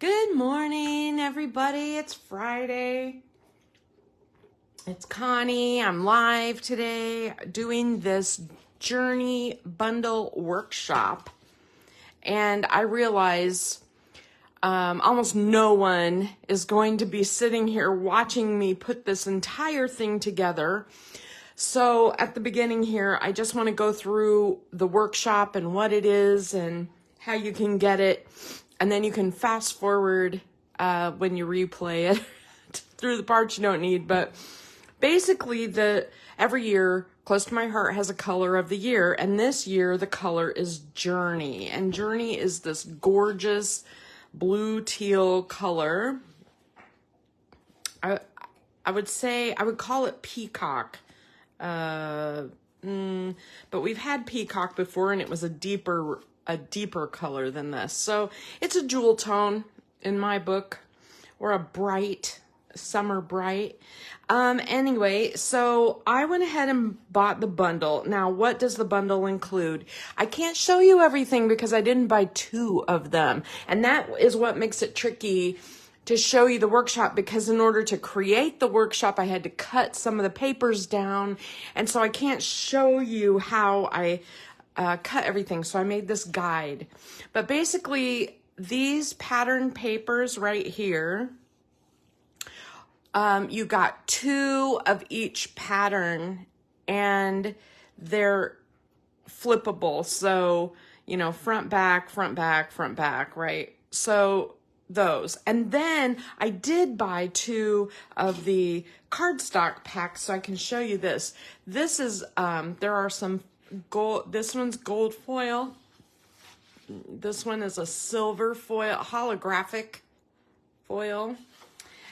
Good morning, everybody. It's Friday. It's Connie. I'm live today doing this journey bundle workshop. And I realize almost no one is going to be sitting here watching me put this entire thing together. So at the beginning here, I just want to go through the workshop and what it is and how you can get it. And then you can fast forward when you replay it through the parts you don't need. But basically, every year, Close to My Heart has a color of the year. And this year, the color is Journey. And Journey is this gorgeous blue teal color. I would call it peacock. But we've had peacock before, and it was a deeper color than this. So it's a jewel tone in my book, or a bright, summer bright. Anyway, so I went ahead and bought the bundle. Now, what does the bundle include? I can't show you everything because I didn't buy two of them. And that is what makes it tricky to show you the workshop, because in order to create the workshop, I had to cut some of the papers down. And so I can't show you how I cut everything. So I made this guide. But basically, these pattern papers right here, you got two of each pattern, and they're flippable. So, front, back, right? So those. And then I did buy two of the cardstock packs, so I can show you this. This is, there are some gold. This one's gold foil. This one is a silver foil, holographic foil.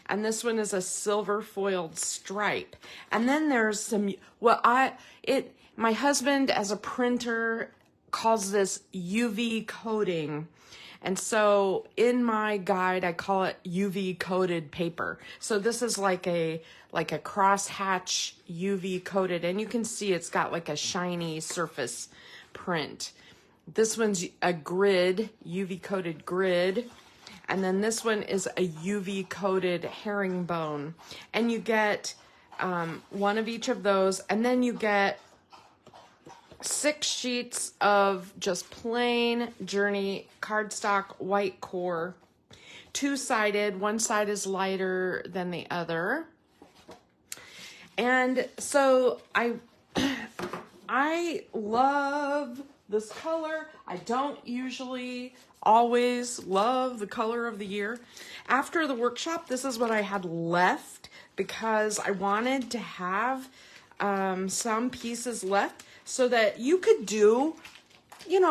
And this one is a silver foiled stripe. And then there's some, my husband as a printer calls this UV coating. And so in my guide, I call it UV coated paper. So this is like a crosshatch UV coated, and you can see it's got like a shiny surface print. This one's a grid, UV coated grid. And then this one is a UV coated herringbone. And you get one of each of those. And then you get 6 sheets of just plain Journey cardstock white core. 2-sided. One side is lighter than the other. And so I love this color. I don't usually always love the color of the year. After the workshop, this is what I had left because I wanted to have some pieces left so that you could do,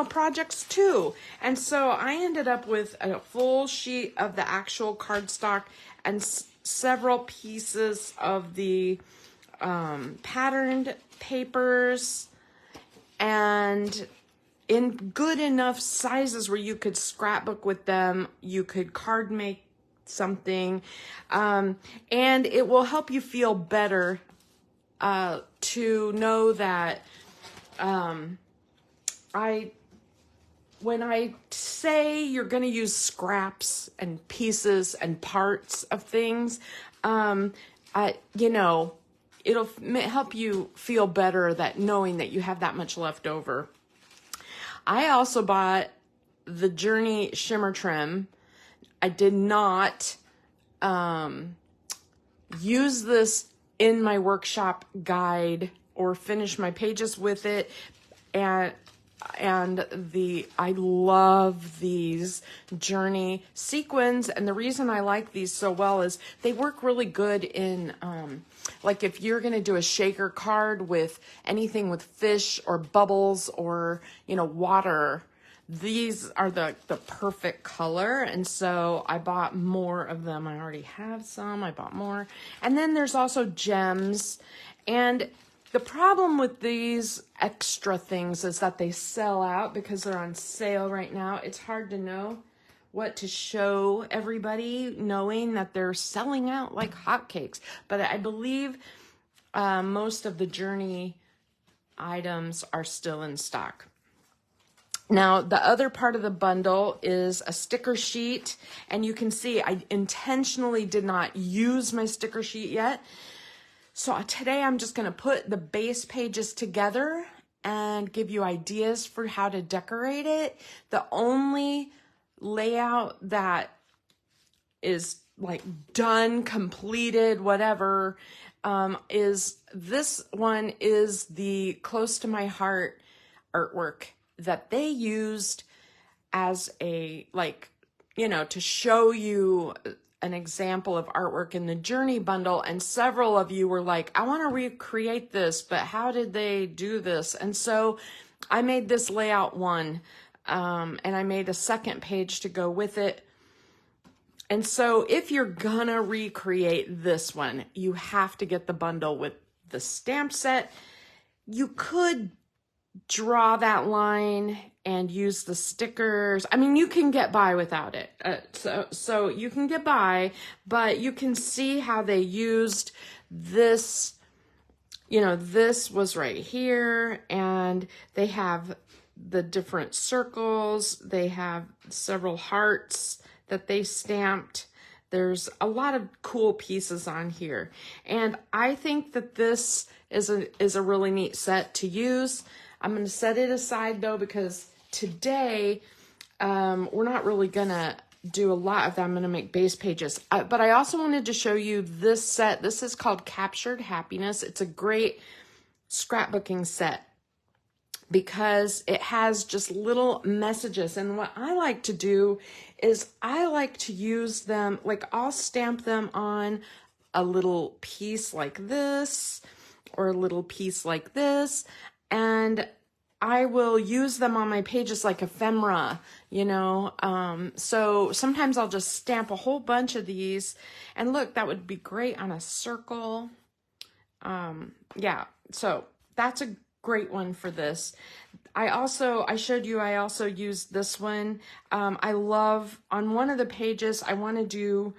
projects too. And so I ended up with a full sheet of the actual cardstock and several pieces of the patterned papers, and in good enough sizes where you could scrapbook with them, you could card make something, and it will help you feel better to know that when I say you're going to use scraps and pieces and parts of things, it'll help you feel better that knowing that you have that much left over. I also bought the Journey Shimmer Trim. I did not use this in my workshop guide or finish my pages with it. I love these Journey sequins. And the reason I like these so well is they work really good in, like if you're going to do a shaker card with anything with fish or bubbles or, water, these are the perfect color. And so I bought more of them. I already have some. I bought more. And then there's also gems. And the problem with these extra things is that they sell out because they're on sale right now. It's hard to know what to show everybody, knowing that they're selling out like hotcakes. But I believe most of the Journey items are still in stock. Now, the other part of the bundle is a sticker sheet, and you can see I intentionally did not use my sticker sheet yet. So today I'm just gonna put the base pages together and give you ideas for how to decorate it. The only layout that is like done, completed, whatever, is this one is the close to my heart artwork that they used as a, like, you know, to show you an example of artwork in the Journey bundle. And several of you were like, I want to recreate this, but how did they do this? And so I made this layout one, and I made a second page to go with it. And so if you're gonna recreate this one, you have to get the bundle with the stamp set. You could draw that line and use the stickers. I mean, you can get by without it. So you can get by, but you can see how they used this. You know, this was right here, and they have the different circles. They have several hearts that they stamped. There's a lot of cool pieces on here. And I think that this is a really neat set to use. I'm going to set it aside though, because today we're not really going to do a lot of that. I'm going to make base pages. But I also wanted to show you this set. This is called Captured Happiness. It's a great scrapbooking set because it has just little messages. And what I like to do is I like to use them, like I'll stamp them on a little piece like this or a little piece like this, and I will use them on my pages like ephemera, you know. So sometimes I'll just stamp a whole bunch of these, and look, that would be great on a circle. Yeah, so that's a great one for this. I showed you, I also used this one. I love, on one of the pages, I want to do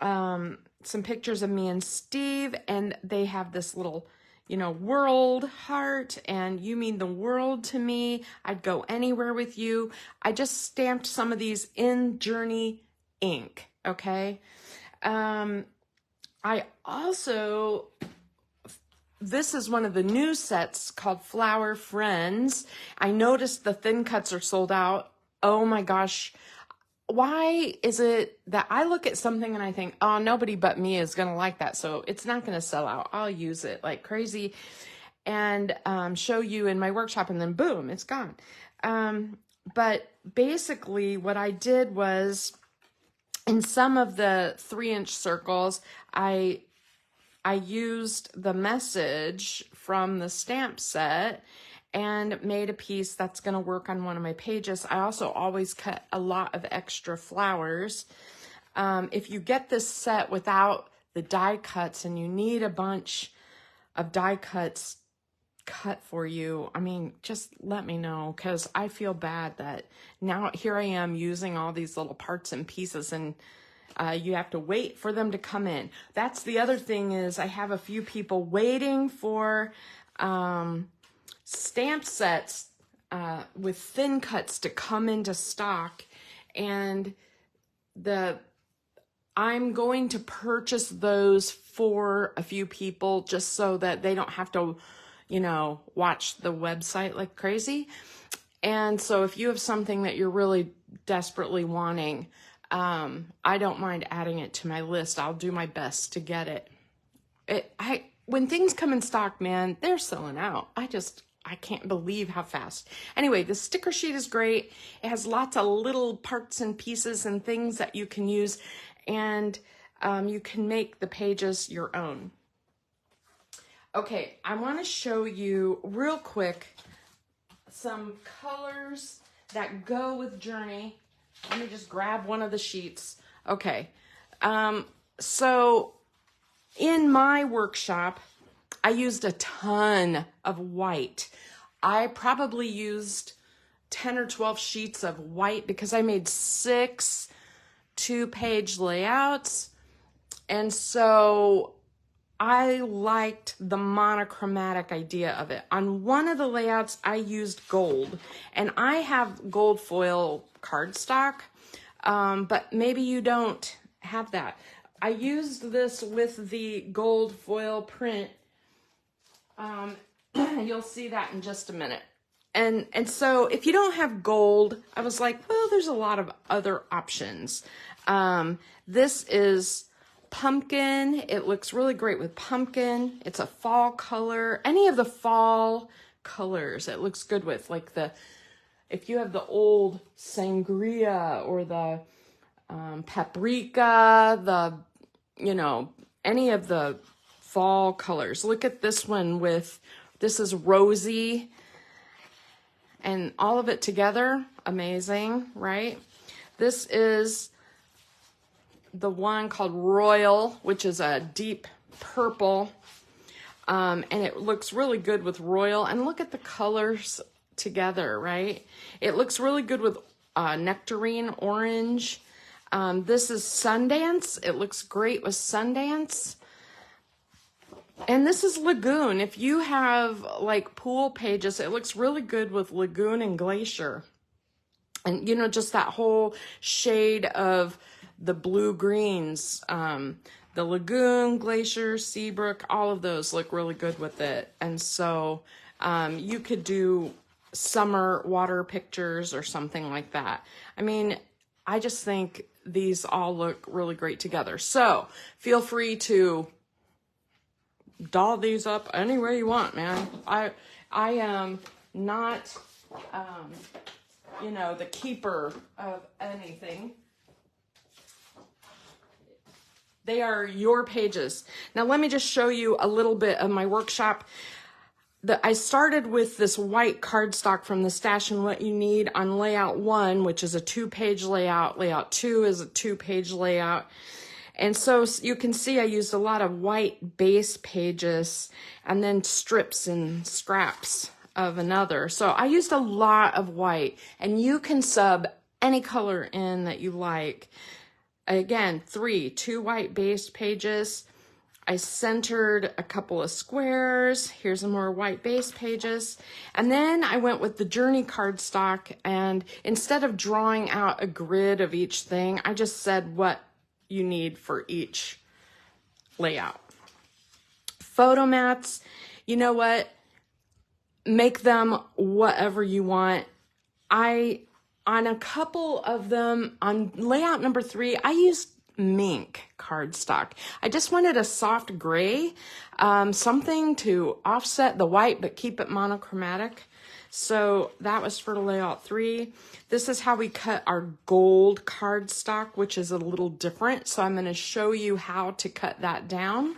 some pictures of me and Steve, and they have this little, you know, world heart, and you mean the world to me. I'd go anywhere with you. I just stamped some of these in Journey ink, okay? I also, this is one of the new sets called Flower Friends. I noticed the thin cuts are sold out. Oh my gosh. Why is it that I look at something and I think, oh, nobody but me is going to like that, so it's not going to sell out. I'll use it like crazy and show you in my workshop, and then boom, it's gone. But basically what I did was, in some of the 3-inch circles, I used the message from the stamp set and made a piece that's going to work on one of my pages. I also always cut a lot of extra flowers. If you get this set without the die cuts and you need a bunch of die cuts cut for you, I mean, just let me know, because I feel bad that now here I am using all these little parts and pieces, and you have to wait for them to come in. That's the other thing, is I have a few people waiting for stamp sets with thin cuts to come into stock, and I'm going to purchase those for a few people just so that they don't have to, you know, watch the website like crazy. And so if you have something that you're really desperately wanting, I don't mind adding it to my list. I'll do my best to get it. When things come in stock, man, they're selling out. I can't believe how fast. Anyway, the sticker sheet is great. It has lots of little parts and pieces and things that you can use, and you can make the pages your own. Okay, I want to show you real quick some colors that go with Journey. Let me just grab one of the sheets. Okay, so in my workshop, I used a ton of white. I probably used 10 or 12 sheets of white because I made 6 2-page layouts. And so I liked the monochromatic idea of it. On one of the layouts, I used gold, and I have gold foil cardstock, but maybe you don't have that. I used this with the gold foil print. You'll see that in just a minute. And so if you don't have gold, I was like, well, there's a lot of other options. This is pumpkin. It looks really great with pumpkin. It's a fall color. Any of the fall colors it looks good with, like if you have the old sangria or the paprika, any of the fall colors. Look at this one this is rosy, and all of it together, amazing, right? This is the one called Royal, which is a deep purple, and it looks really good with Royal. And look at the colors together, right? It looks really good with nectarine orange. This is Sundance. It looks great with Sundance. And this is Lagoon. If you have like pool pages, it looks really good with Lagoon and Glacier. And just that whole shade of the blue greens, the Lagoon, Glacier, Seabrook, all of those look really good with it. And so you could do summer water pictures or something like that. I mean, I just think these all look really great together. So feel free to doll these up any way you want, man. I am not, the keeper of anything. They are your pages. Now let me just show you a little bit of my workshop. I started with this white cardstock from the Stash and What You Need on layout 1, which is a 2-page layout. Layout 2 is a 2-page layout. And so you can see I used a lot of white base pages and then strips and scraps of another. So I used a lot of white, and you can sub any color in that you like. Again, 2 white base pages. I centered a couple of squares. Here's some more white base pages. And then I went with the Journey cardstock, and instead of drawing out a grid of each thing, I just said what you need for each layout. Photo mats, you know what? Make them whatever you want. On a couple of them, on layout number 3, I used mink cardstock. I just wanted a soft gray, something to offset the white but keep it monochromatic. So that was for layout 3. This is how we cut our gold cardstock, which is a little different. So I'm going to show you how to cut that down.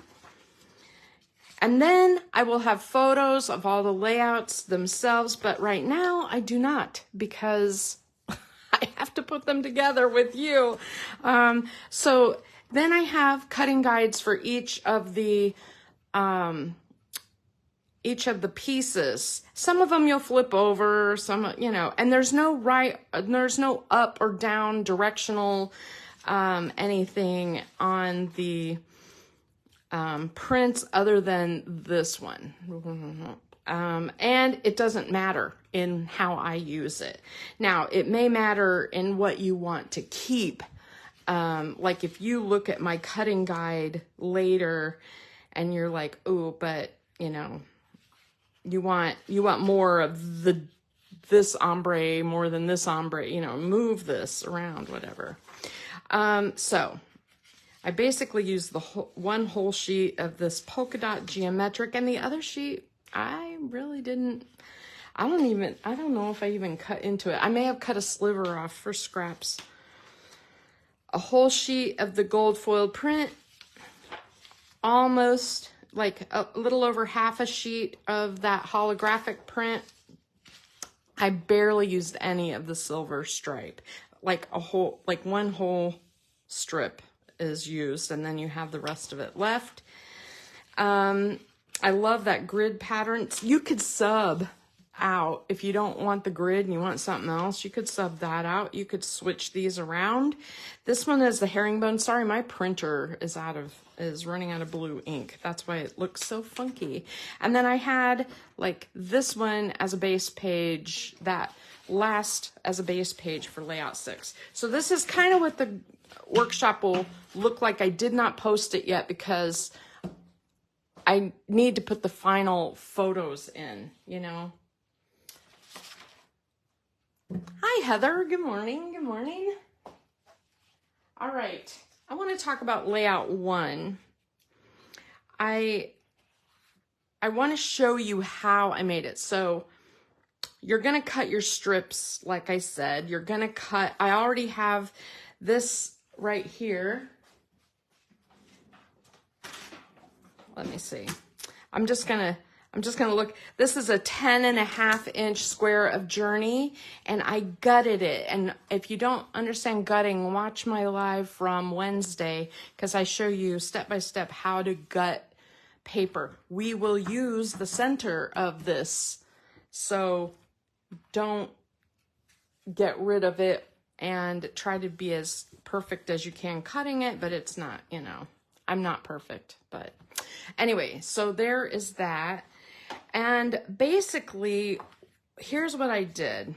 And then I will have photos of all the layouts themselves, but right now I do not, because I have to put them together with you. So then I have cutting guides for each of the pieces. Some of them you'll flip over, some, and there's no up or down directional anything on the prints other than this one. And it doesn't matter in how I use it. Now, it may matter in what you want to keep. Like if you look at my cutting guide later and you're like, oh, but you want more of this ombre more than this ombre, move this around, whatever. So I basically used one whole sheet of this polka dot geometric, and the other sheet, I really didn't, I don't know if I even cut into it. I may have cut a sliver off for scraps. A whole sheet of the gold foiled print, almost like a little over half a sheet of that holographic print. I barely used any of the silver stripe. Like one whole strip is used, and then you have the rest of it left. I love that grid pattern. You could sub out. If you don't want the grid and you want something else, you could sub that out. You could switch these around. This one is the herringbone. Sorry, my printer is running out of blue ink. That's why it looks so funky. And then I had like this one as a base page, that last as a base page for layout 6. So this is kind of what the workshop will look like. I did not post it yet because I need to put the final photos in, you know. Hi, Heather. Good morning. Good morning. All right. I want to talk about layout 1. I want to show you how I made it. So you're going to cut your strips, like I said. You're going to cut, I already have this right here. Let me see. I'm just gonna look. This is a 10.5-inch square of Journey, and I gutted it. And if you don't understand gutting, watch my live from Wednesday, because I show you step by step how to gut paper. We will use the center of this, so don't get rid of it and try to be as perfect as you can cutting it, but it's not, you know, I'm not perfect, but anyway, so there is that. And basically, here's what I did.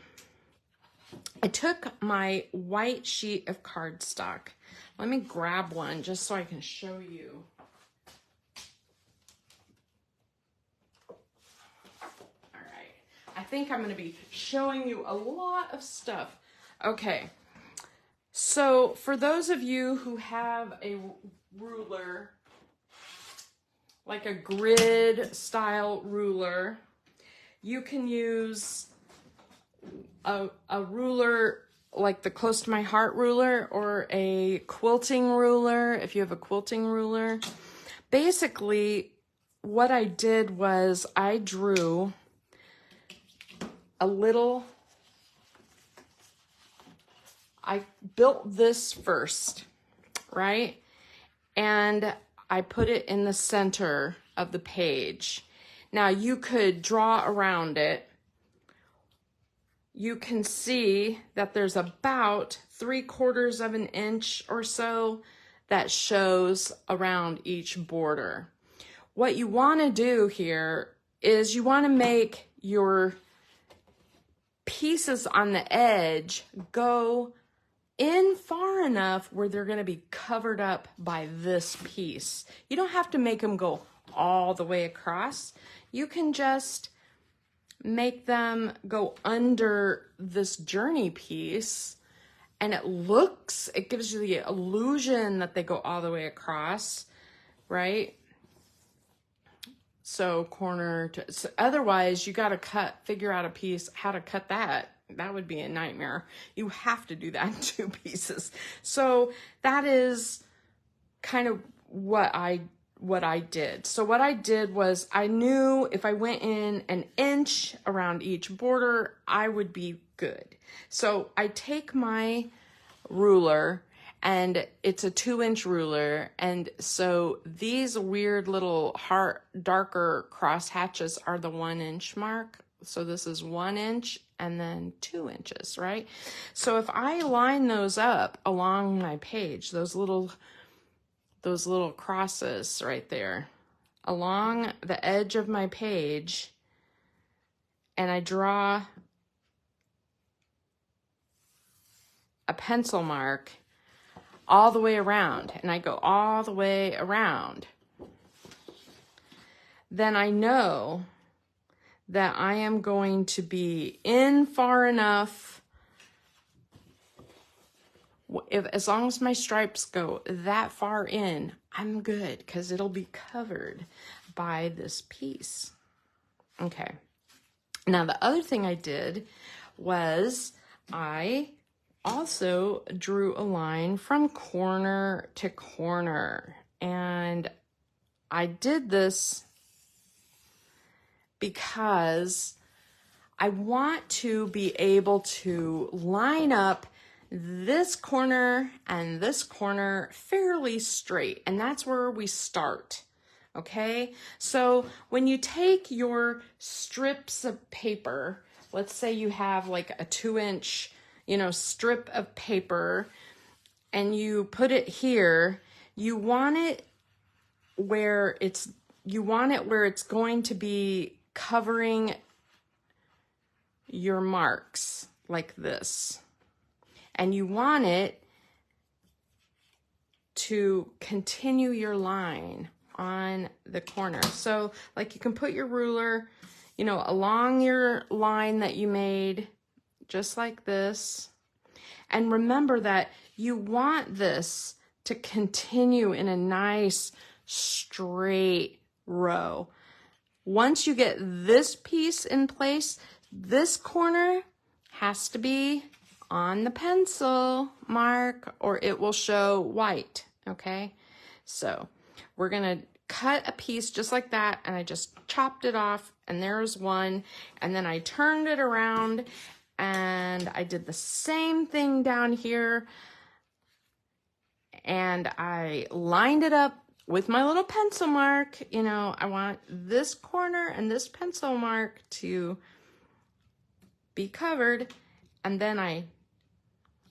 I took my white sheet of cardstock. Let me grab one just so I can show you. All right. I think I'm going to be showing you a lot of stuff. Okay. So for those of you who have a ruler, like a grid style ruler, you can use a ruler like the Close to My Heart ruler, or a quilting ruler if you have a quilting ruler. Basically, what I did was I drew a little, I built this first, right? And I put it in the center of the page. Now you could draw around it. You can see that there's about 3/4 of an inch or so that shows around each border. What you want to do here is you want to make your pieces on the edge go in far enough where they're going to be covered up by this piece. You don't have to make them go all the way across. You can just make them go under this Journey piece, and it gives you the illusion that they go all the way across, right? So otherwise you got to figure out how to cut that. That would be a nightmare. You have to do that in 2 pieces. So that is kind of what I did. So what I did was I knew if I went in an inch around each border, I would be good. So I take my ruler, and it's a 2-inch ruler. And so these weird little darker cross hatches are the 1-inch mark. So this is 1 inch and then 2 inches, right? So if I line those up along my page, those little crosses right there along the edge of my page, and I draw a pencil mark all the way around, and I go all the way around, then I know that I am going to be in far enough, as long as my stripes go that far in, I'm good, because it'll be covered by this piece. Okay. Now the other thing I did was I also drew a line from corner to corner, and I did this because I want to be able to line up this corner and this corner fairly straight, and that's where we start. Okay, so when you take your strips of paper, let's say you have like a 2-inch, strip of paper, and you put it here, you want it where it's going to be covering your marks like this. And you want it to continue your line on the corner. So like you can put your ruler, along your line that you made, just like this. And remember that you want this to continue in a nice straight row. Once you get this piece in place, this corner has to be on the pencil mark or it will show white, okay? So we're gonna cut a piece just like that, and I just chopped it off, and there's one, and then I turned it around, and I did the same thing down here, and I lined it up with my little pencil mark. I want this corner and this pencil mark to be covered, and then I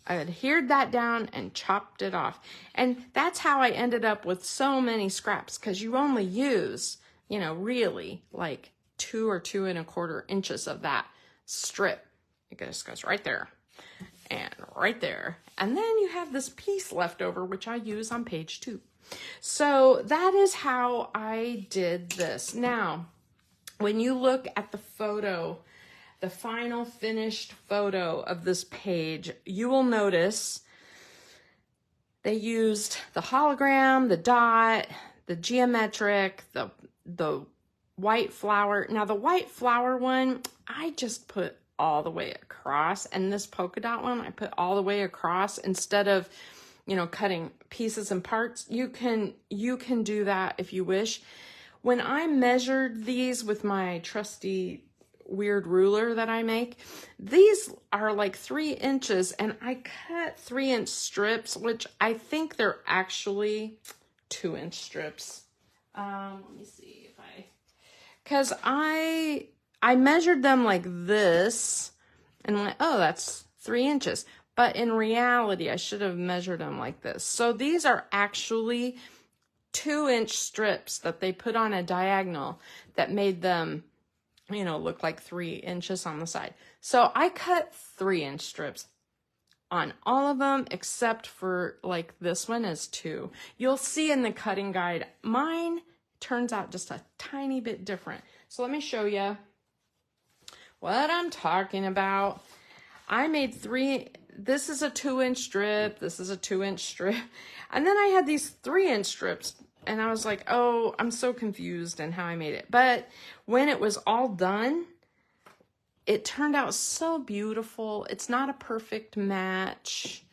adhered that down and chopped it off. And that's how I ended up with so many scraps, because you only use, really like 2 or 2 1/4 inches of that strip. It just goes right there and right there. And then you have this piece left over, which I use on page 2. So that is how I did this. Now, when you look at the photo, the final finished photo of this page, you will notice they used the hologram, the dot, the geometric, the white flower. Now the white flower one, I just put all the way across, and this polka dot one, I put all the way across instead of, cutting pieces and parts. You can do that if you wish. When I measured these with my trusty weird ruler that I make, these are like 3 inches, and I cut 3-inch strips, which I think they're actually 2-inch strips. Let me see if because I measured them like this and went, oh, that's 3 inches. But in reality, I should have measured them like this. So these are actually 2-inch strips that they put on a diagonal that made them, look like 3 inches on the side. So I cut 3-inch strips on all of them, except for like this one is 2. You'll see in the cutting guide, mine turns out just a tiny bit different. So let me show you what I'm talking about. I made 3, this is a 2-inch strip, this is a 2-inch strip, and then I had these 3-inch strips. And I was like, oh, I'm so confused in how I made it. But when it was all done, it turned out so beautiful. It's not a perfect match.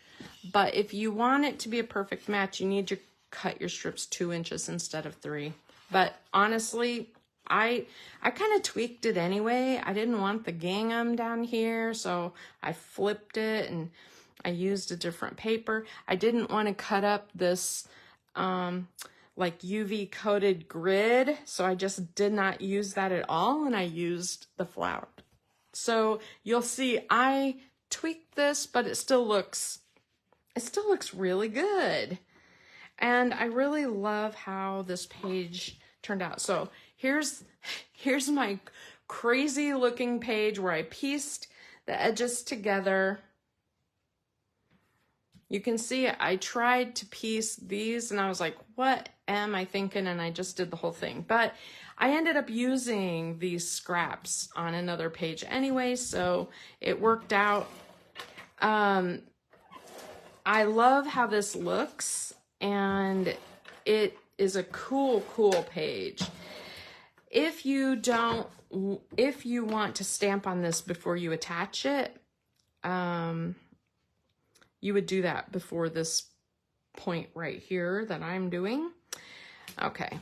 But if you want it to be a perfect match, you need to cut your strips 2 inches instead of 3. But honestly, I kind of tweaked it anyway. I didn't want the gingham down here, so I flipped it and I used a different paper. I didn't want to cut up this like UV coated grid, so I just did not use that at all, and I used the flower. So you'll see I tweaked this, but it still looks really good. And I really love how this page turned out. So here's my crazy looking page where I pieced the edges together. You can see I tried to piece these and I was like, what am I thinking? And I just did the whole thing. But I ended up using these scraps on another page anyway, so it worked out. I love how this looks, and it is a cool page. If you want to stamp on this before you attach it, you would do that before this point right here that I'm doing. Okay.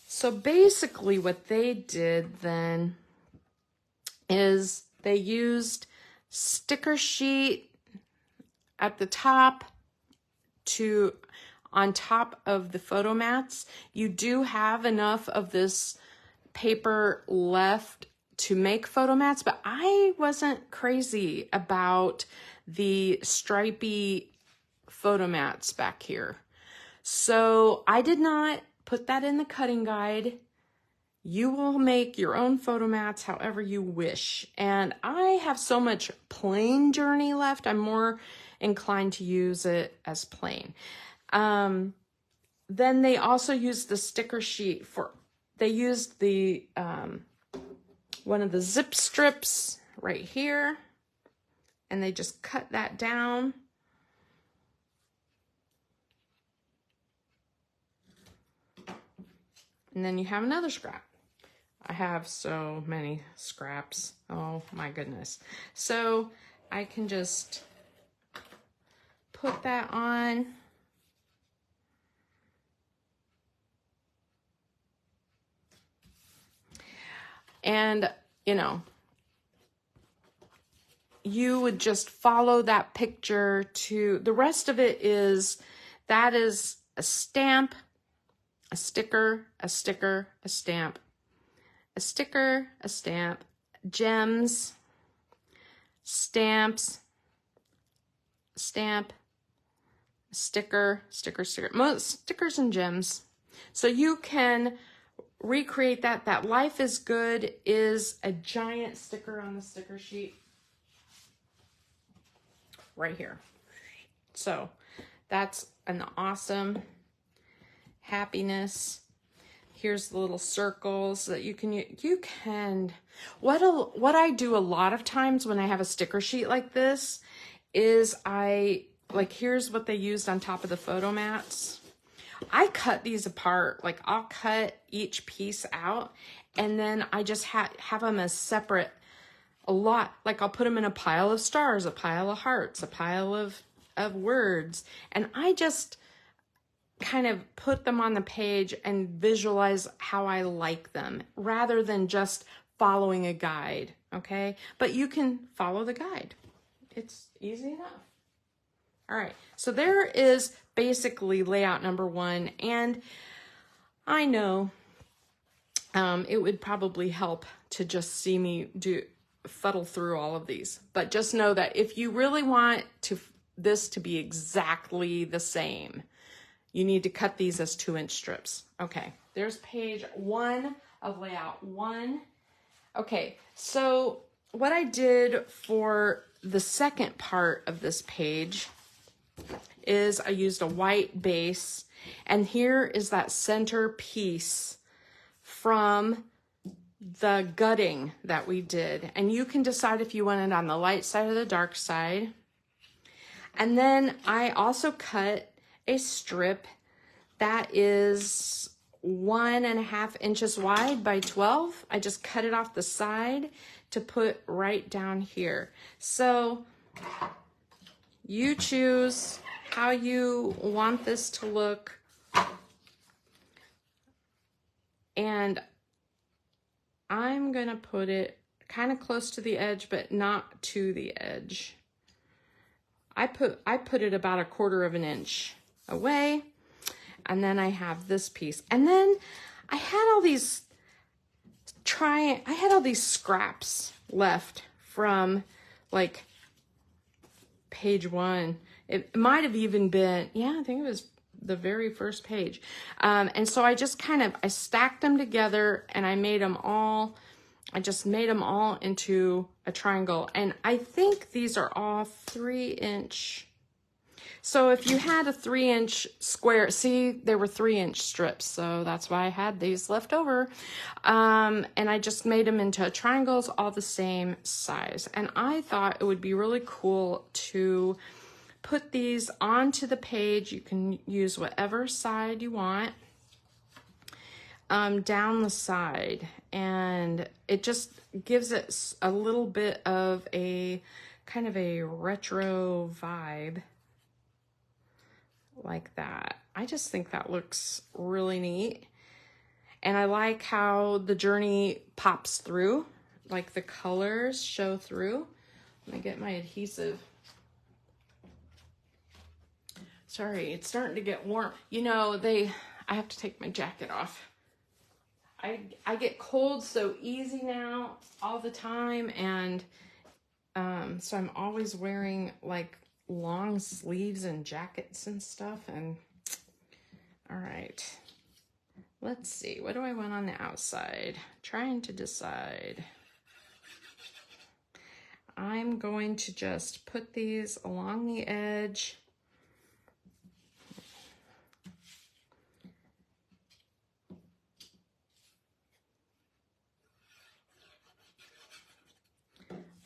So basically what they did then is they used sticker sheet at the top on top of the photo mats. You do have enough of this paper left to make photo mats, but I wasn't crazy about the stripy photo mats back here. So I did not put that in the cutting guide. You will make your own photo mats however you wish. And I have so much plain journey left, I'm more inclined to use it as plain. Then they also used the sticker sheet they used the, one of the zip strips right here, and they just cut that down. And then you have another scrap. I have so many scraps. Oh my goodness. So I can just put that on. And, you know, you would just follow that picture to, the rest of it is, that is a stamp, a sticker, a sticker, a stamp, a sticker, a stamp, gems, stamps, stamp, sticker, sticker, sticker, most stickers and gems. So you can recreate that. That Life is Good is a giant sticker on the sticker sheet right here. So that's an awesome happiness. Here's the little circles that you can, what I do a lot of times when I have a sticker sheet like this is here's what they used on top of the photo mats. I cut these apart, like I'll cut each piece out and then I just have them as separate, a lot, like I'll put them in a pile of stars, a pile of hearts, a pile of words, and I just kind of put them on the page and visualize how I like them rather than just following a guide, okay? But you can follow the guide. It's easy enough. All right, so there is basically layout number 1, and I know it would probably help to just see me fuddle through all of these, but just know that if you really want this to be exactly the same, you need to cut these as 2-inch strips. Okay, there's page 1 of layout 1. Okay, so what I did for the second part of this page is I used a white base, and here is that center piece from the gutting that we did. And you can decide if you want it on the light side or the dark side. And then I also cut a strip that is 1.5 inches wide by 12. I just cut it off the side to put right down here. So you choose how you want this to look. And I'm gonna put it kind of close to the edge, but not to the edge. I put it about 1/4 inch away, and then I have this piece. And then I had all these scraps left from like page 1. It might have even been, yeah, I think it was the very first page. And so I just I stacked them together, and I just made them all into a triangle. And I think these are all 3-inch. So if you had a 3-inch square, see, they were 3-inch strips. So that's why I had these left over. And I just made them into triangles, all the same size. And I thought it would be really cool to put these onto the page. You can use whatever side you want, down the side, and it just gives it a little bit of a kind of a retro vibe like that. I just think that looks really neat, and I like how the journey pops through, like the colors show through. Let me get my adhesive. Sorry, it's starting to get warm. You know, I have to take my jacket off. I get cold so easy now all the time, and so I'm always wearing like long sleeves and jackets and stuff. And all right, let's see, what do I want on the outside? Trying to decide. I'm going to just put these along the edge.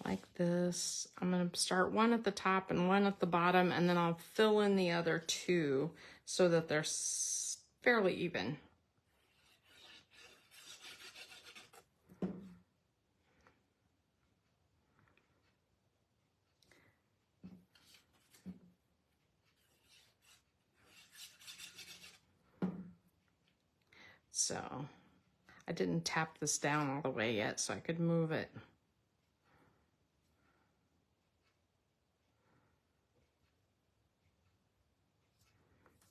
Like this. I'm going to start one at the top and one at the bottom, and then I'll fill in the other two so that they're fairly even. So I didn't tap this down all the way yet, so I could move it.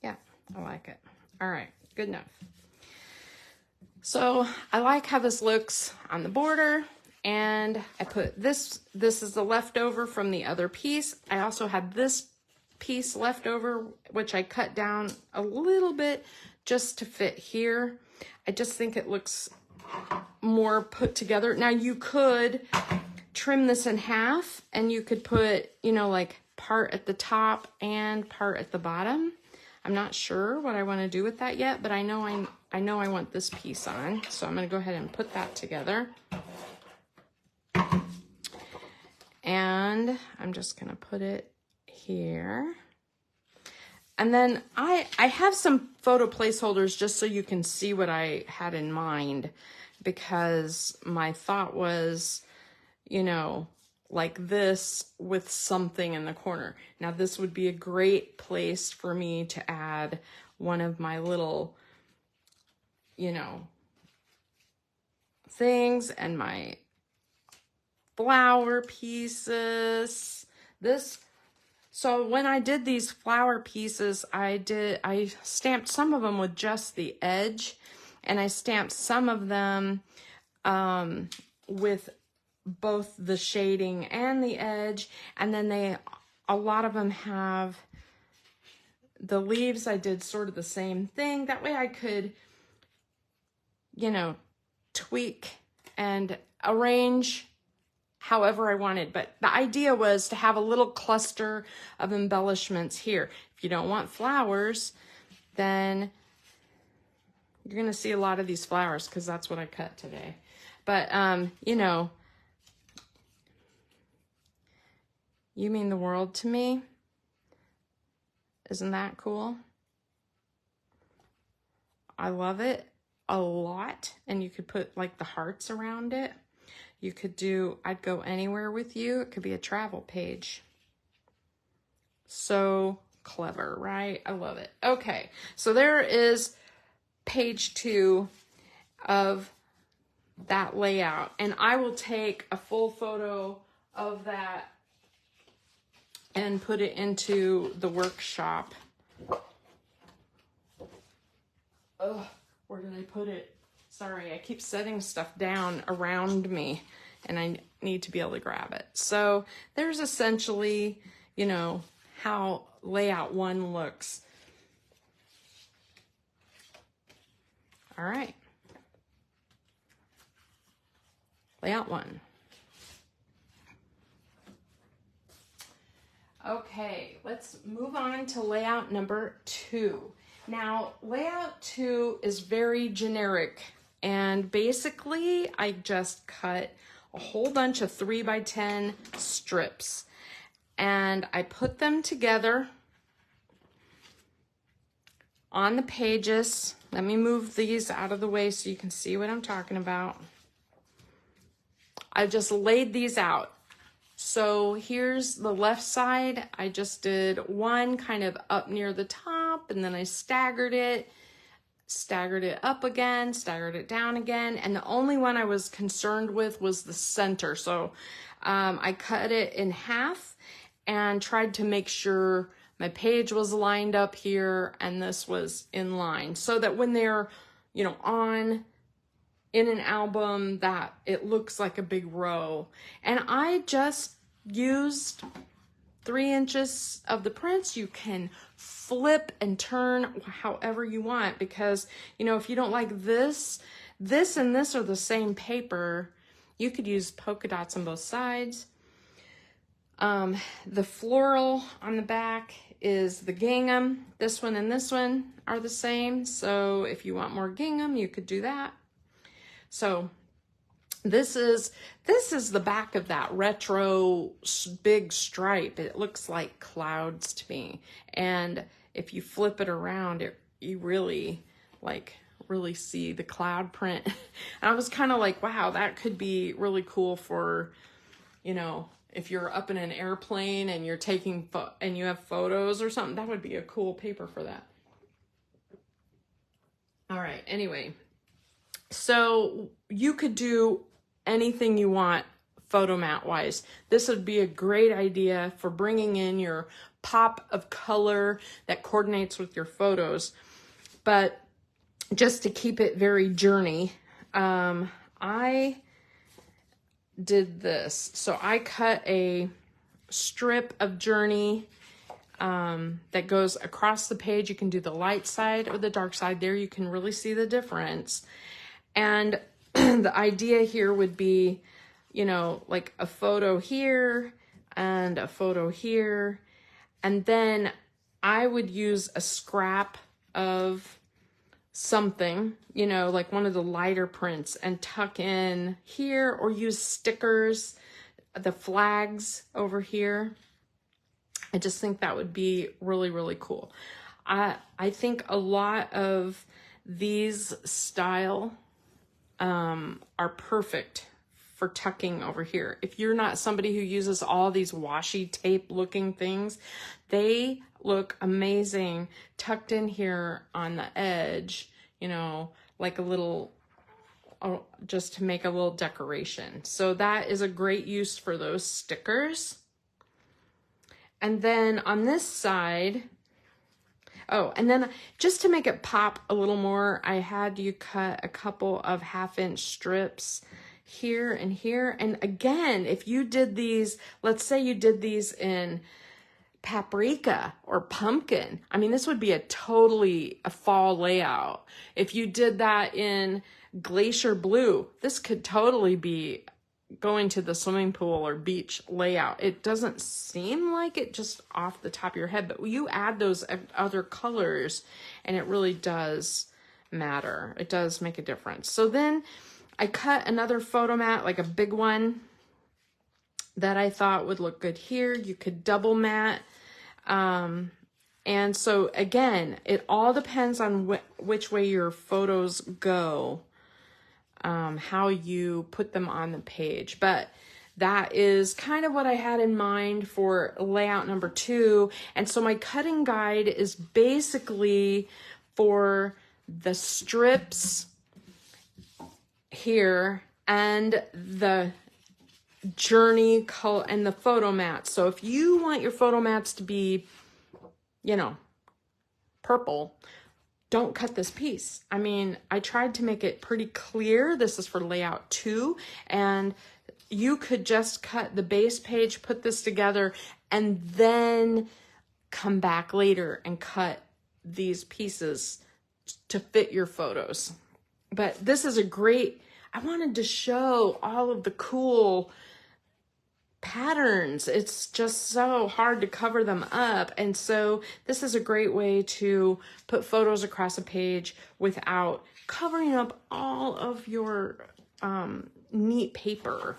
Yeah, I like it. All right, good enough. So I like how this looks on the border, and I put this is the leftover from the other piece. I also had this piece left over, which I cut down a little bit just to fit here. I just think it looks more put together. Now you could trim this in half, and you could put, you know, like part at the top and part at the bottom. I'm not sure what I want to do with that yet, but I know I want this piece on, so I'm going to go ahead and put that together. And I'm just going to put it here. And then I have some photo placeholders just so you can see what I had in mind, because my thought was, you know, like this with something in the corner. Now this would be a great place for me to add one of my little, you know, things and my flower pieces. So when I did these flower pieces, I stamped some of them with just the edge, and I stamped some of them with both the shading and the edge. And then a lot of them have the leaves. I did sort of the same thing. That way I could, you know, tweak and arrange however I wanted. But the idea was to have a little cluster of embellishments here. If you don't want flowers, then you're going to see a lot of these flowers, because that's what I cut today. But, you know, you mean the world to me. Isn't that cool? I love it a lot. And you could put like the hearts around it. You could do, I'd go anywhere with you. It could be a travel page. So clever, right? I love it. Okay, so there is page 2 of that layout. And I will take a full photo of that and put it into the workshop. Oh, where did I put it? Sorry, I keep setting stuff down around me, and I need to be able to grab it. So there's essentially, you know, how layout 1 looks. All right. Layout 1. Okay, let's move on to layout number 2. Now, layout 2 is very generic, and basically I just cut a whole bunch of 3x10 strips, and I put them together on the pages. Let me move these out of the way so you can see what I'm talking about. I just laid these out. So here's the left side. I just did one kind of up near the top, and then I staggered it up again, staggered it down again. And the only one I was concerned with was the center. So I cut it in half and tried to make sure my page was lined up here and this was in line, so that when they're, you know, on in an album, that it looks like a big row. And I just used 3 inches of the prints. You can flip and turn however you want, because, you know, if you don't like this and this are the same paper, you could use polka dots on both sides. The floral on the back is the gingham. This one and this one are the same. So if you want more gingham, you could do that. So this is the back of that retro big stripe. It looks like clouds to me. And if you flip it around, you really see the cloud print. And I was kind of like, wow, that could be really cool for, you know, if you're up in an airplane and you're taking and you have photos or something. That would be a cool paper for that. All right, anyway, so you could do anything you want photo mat wise. This would be a great idea for bringing in your pop of color that coordinates with your photos. But just to keep it very journey, I did this. So I cut a strip of journey that goes across the page. You can do the light side or the dark side. There you can really see the difference. And the idea here would be, you know, like a photo here and a photo here. And then I would use a scrap of something, you know, like one of the lighter prints, and tuck in here, or use stickers, the flags over here. I just think that would be really, really cool. I think a lot of these style are perfect for tucking over here. If you're not somebody who uses all these washi tape looking things, they look amazing tucked in here on the edge, you know, like a little, just to make a little decoration. So that is a great use for those stickers. And then on this side, oh, and then just to make it pop a little more, I had you cut a couple of 1/2-inch strips here and here. And again, if you did these, let's say you did these in paprika or pumpkin, I mean, this would be a fall layout. If you did that in glacier blue, this could totally be going to the swimming pool or beach layout. It doesn't seem like it just off the top of your head, but you add those other colors and it really does matter. It does make a difference. So then I cut another photo mat, like a big one that I thought would look good here. You could double mat. And so again, it all depends on which way your photos go. How you put them on the page. But that is kind of what I had in mind for layout number 2. And so my cutting guide is basically for the strips here and the journey color and the photo mats. So if you want your photo mats to be, you know, purple, don't cut this piece. I mean, I tried to make it pretty clear. This is for layout 2, and you could just cut the base page, put this together, and then come back later and cut these pieces to fit your photos. But this is a great, I wanted to show all of the cool patterns. It's just so hard to cover them up. And so this is a great way to put photos across a page without covering up all of your neat paper.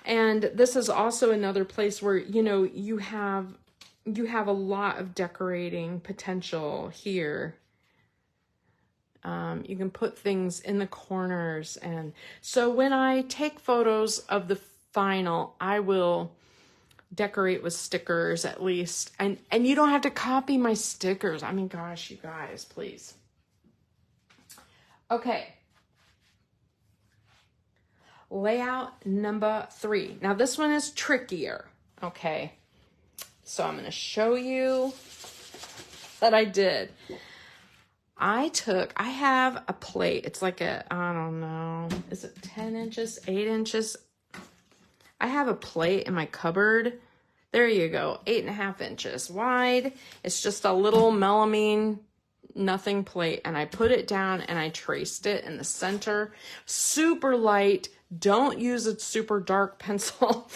And this is also another place where, you know, you have a lot of decorating potential here. You can put things in the corners. And so when I take photos of the final, I will decorate with stickers at least. And you don't have to copy my stickers. I mean, gosh, you guys, please. Okay. Layout number 3. Now this one is trickier. Okay. So I'm going to show you that I did. I have a plate. It's like I don't know, is it 10 inches, 8 inches? I have a plate in my cupboard. There you go, 8.5 inches wide. It's just a little melamine nothing plate, and I put it down and I traced it in the center. Super light. Don't use a super dark pencil.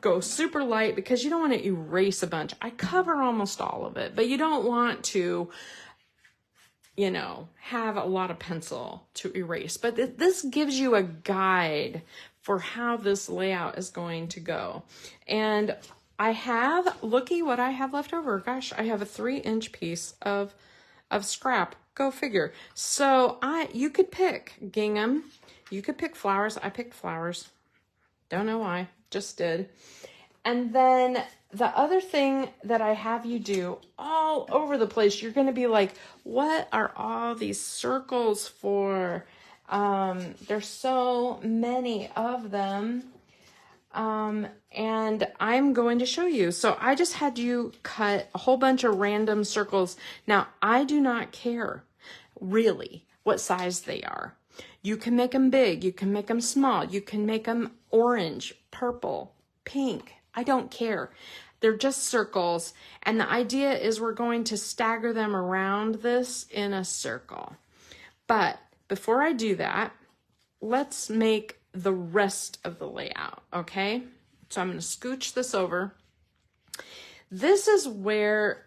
Go super light because you don't want to erase a bunch. I cover almost all of it, but you don't want to, you know, have a lot of pencil to erase. But this gives you a guide for how this layout is going to go. And I have, looky what I have left over. Gosh, I have a 3-inch piece of scrap. Go figure. So you could pick gingham. You could pick flowers. I picked flowers. Don't know why. Just did. And then the other thing that I have you do all over the place, you're going to be like, what are all these circles for? There's so many of them. And I'm going to show you. So I just had you cut a whole bunch of random circles. Now, I do not care really what size they are. You can make them big. You can make them small. You can make them orange, purple, pink. I don't care. They're just circles. And the idea is we're going to stagger them around this in a circle. But before I do that, let's make the rest of the layout, okay? So I'm going to scooch this over. This is where,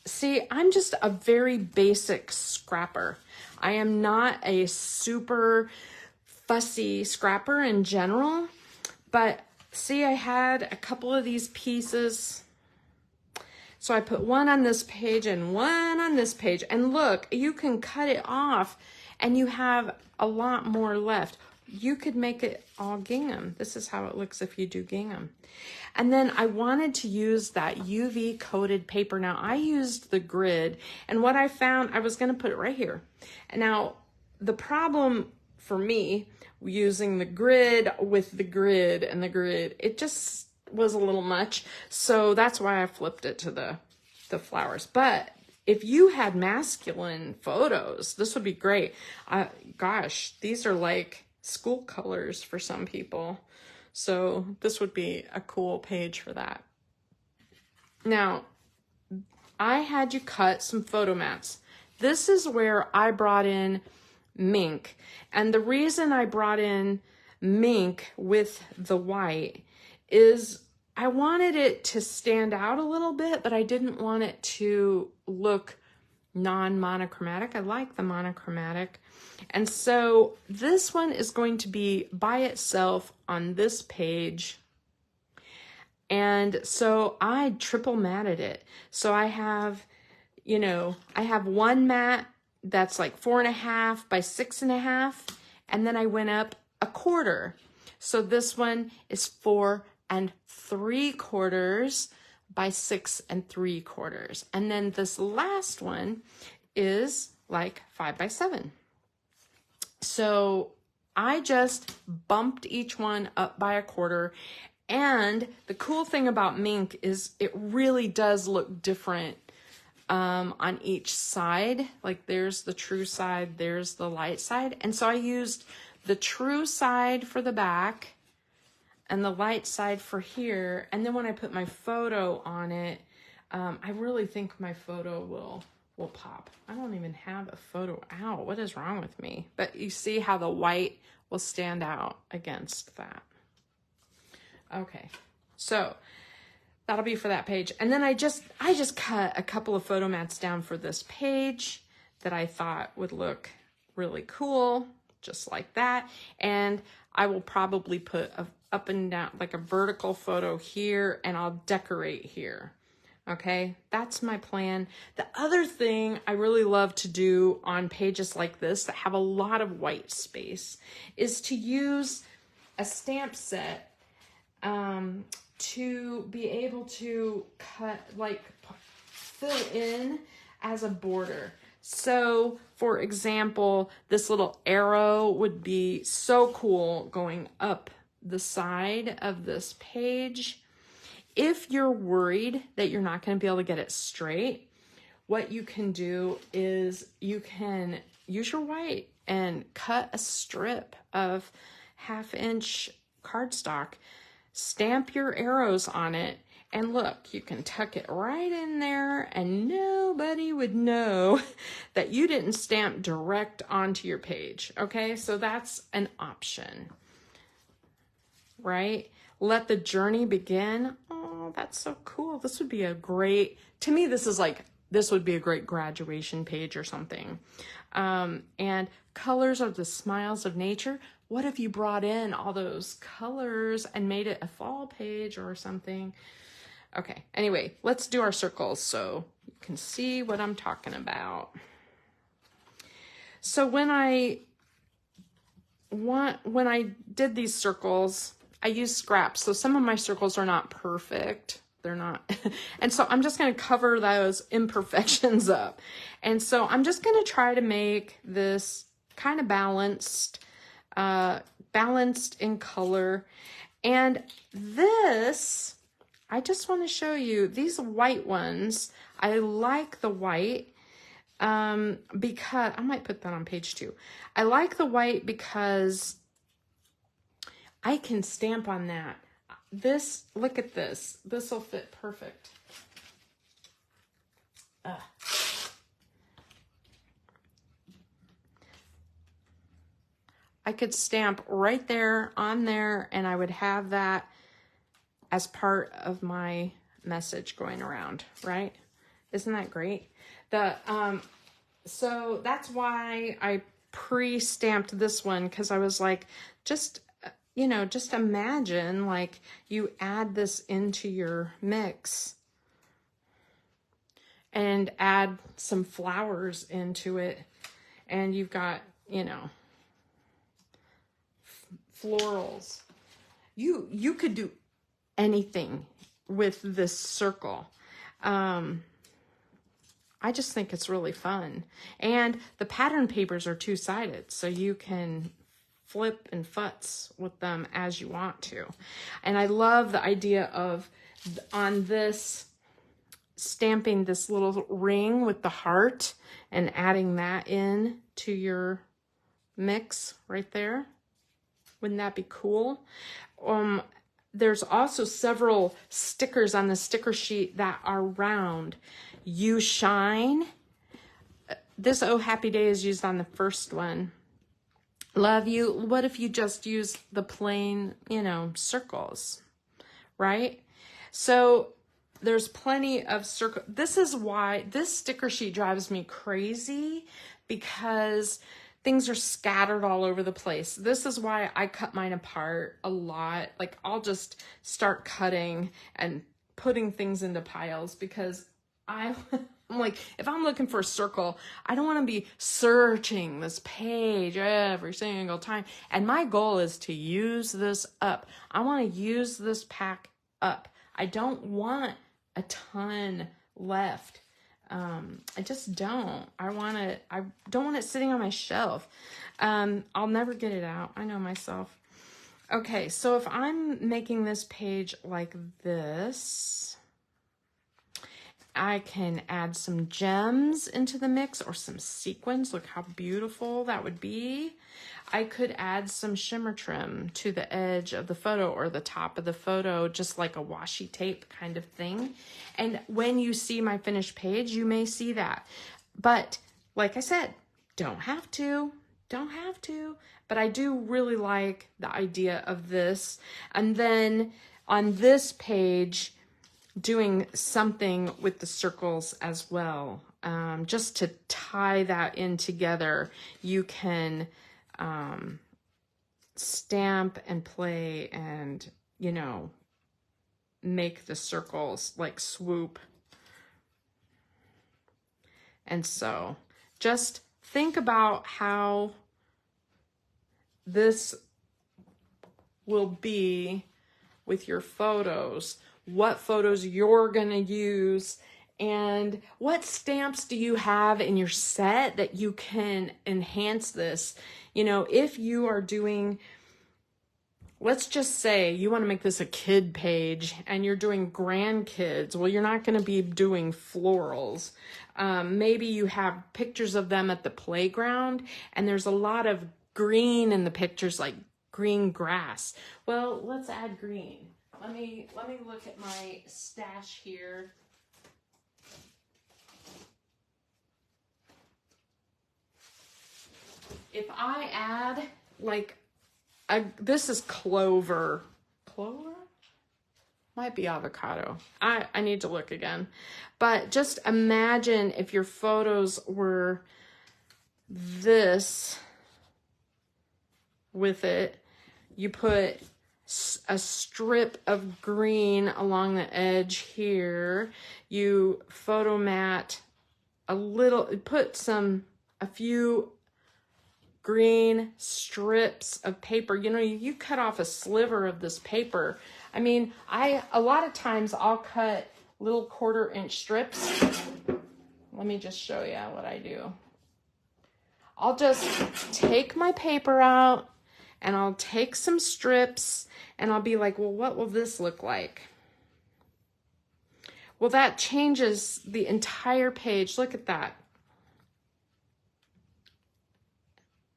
see, I'm just a very basic scrapper. I am not a super fussy scrapper in general, but see, I had a couple of these pieces. So I put one on this page and one on this page. And look, you can cut it off and you have a lot more left. You could make it all gingham. This is how it looks if you do gingham. And then I wanted to use that UV coated paper. Now I used the grid, and what I found, I was going to put it right here. And now the problem for me using the grid with the grid and the grid, it just was a little much. So that's why I flipped it to the flowers. But if you had masculine photos, this would be great. Gosh, these are like school colors for some people. So this would be a cool page for that. Now, I had you cut some photo mats. This is where I brought in mink. And the reason I brought in mink with the white is I wanted it to stand out a little bit, but I didn't want it to look non-monochromatic. I like the monochromatic. And so this one is going to be by itself on this page. And so I triple matted it. So I have, you know, I have one mat that's like 4.5 by 6.5. And then I went up a quarter. So this one is 4 3/4 by 6 3/4. And then this last one is like 5 by 7. So I just bumped each one up by a quarter. And the cool thing about mink is it really does look different on each side. Like there's the true side, there's the light side. And so I used the true side for the back and the light side for here. And then when I put my photo on it, I really think my photo will pop. I don't even have a photo out. What is wrong with me? But you see how the white will stand out against that. Okay, so that'll be for that page. And then I just cut a couple of photo mats down for this page that I thought would look really cool, just like that. And I will probably put a up and down, like a vertical photo here, and I'll decorate here. Okay, that's my plan. The other thing I really love to do on pages like this that have a lot of white space is to use a stamp set to be able to cut, like fill in as a border. So for example, this little arrow would be so cool going up the side of this page. If you're worried that you're not going to be able to get it straight, what you can do is you can use your white and cut a strip of 1/2 inch cardstock, stamp your arrows on it, and look, you can tuck it right in there and nobody would know that you didn't stamp direct onto your page. Okay, so that's an option, right? Let the journey begin. Oh, that's so cool. This would be a great, to me, this would be a great graduation page or something. And colors are the smiles of nature. What if you brought in all those colors and made it a fall page or something? Okay, anyway, let's do our circles so you can see what I'm talking about. So when I did these circles, I used scraps. So some of my circles are not perfect. They're not. And so I'm just going to cover those imperfections up. And so I'm just going to try to make this kind of balanced in color. And this, I just want to show you these white ones. I like the white because I might put that on page 2. I like the white because I can stamp on that. This, look at this. This will fit perfect. I could stamp right there on there and I would have that as part of my message going around, right? Isn't that great? So that's why I pre-stamped this one, because I was like, just imagine like you add this into your mix and add some flowers into it and you've got, florals. You could do anything with this circle. I just think it's really fun. And the pattern papers are 2-sided, so you can flip and futz with them as you want to. And I love the idea of on this stamping this little ring with the heart and adding that in to your mix right there. Wouldn't that be cool? There's also several stickers on the sticker sheet that are round. You shine. This Oh Happy Day is used on the first one. Love you. What if you just use the plain, circles, right? So there's plenty of circle. This is why this sticker sheet drives me crazy, because things are scattered all over the place. This is why I cut mine apart a lot. Like I'll just start cutting and putting things into piles, because I'm like, if I'm looking for a circle, I don't want to be searching this page every single time. And my goal is to use this up. I want to use this pack up. I don't want a ton left. I just don't. I don't want it sitting on my shelf. I'll never get it out. I know myself. Okay, so if I'm making this page like this, I can add some gems into the mix or some sequins. Look how beautiful that would be. I could add some shimmer trim to the edge of the photo or the top of the photo, just like a washi tape kind of thing. And when you see my finished page, you may see that. But like I said, don't have to. But I do really like the idea of this. And then on this page, doing something with the circles as well. Just to tie that in together, you can stamp and play and, make the circles like swoop. And so just think about how this will be with your photos, what photos you're going to use, and what stamps do you have in your set that you can enhance this. If you are doing let's just say you want to make this a kid page and you're doing grandkids. Well, you're not going to be doing florals. Maybe you have pictures of them at the playground and there's a lot of green in the pictures, like green grass. Well, let's add green. Let me look at my stash here. If I add like this is clover. Clover? Might be avocado. I need to look again. But just imagine if your photos were this with it. You put a strip of green along the edge here. You photo mat a little, put a few green strips of paper. You know, you cut off a sliver of this paper. I mean, a lot of times I'll cut little 1/4 inch strips. Let me just show you what I do. I'll just take my paper out and I'll take some strips and I'll be like, well, what will this look like? Well, that changes the entire page. Look at that.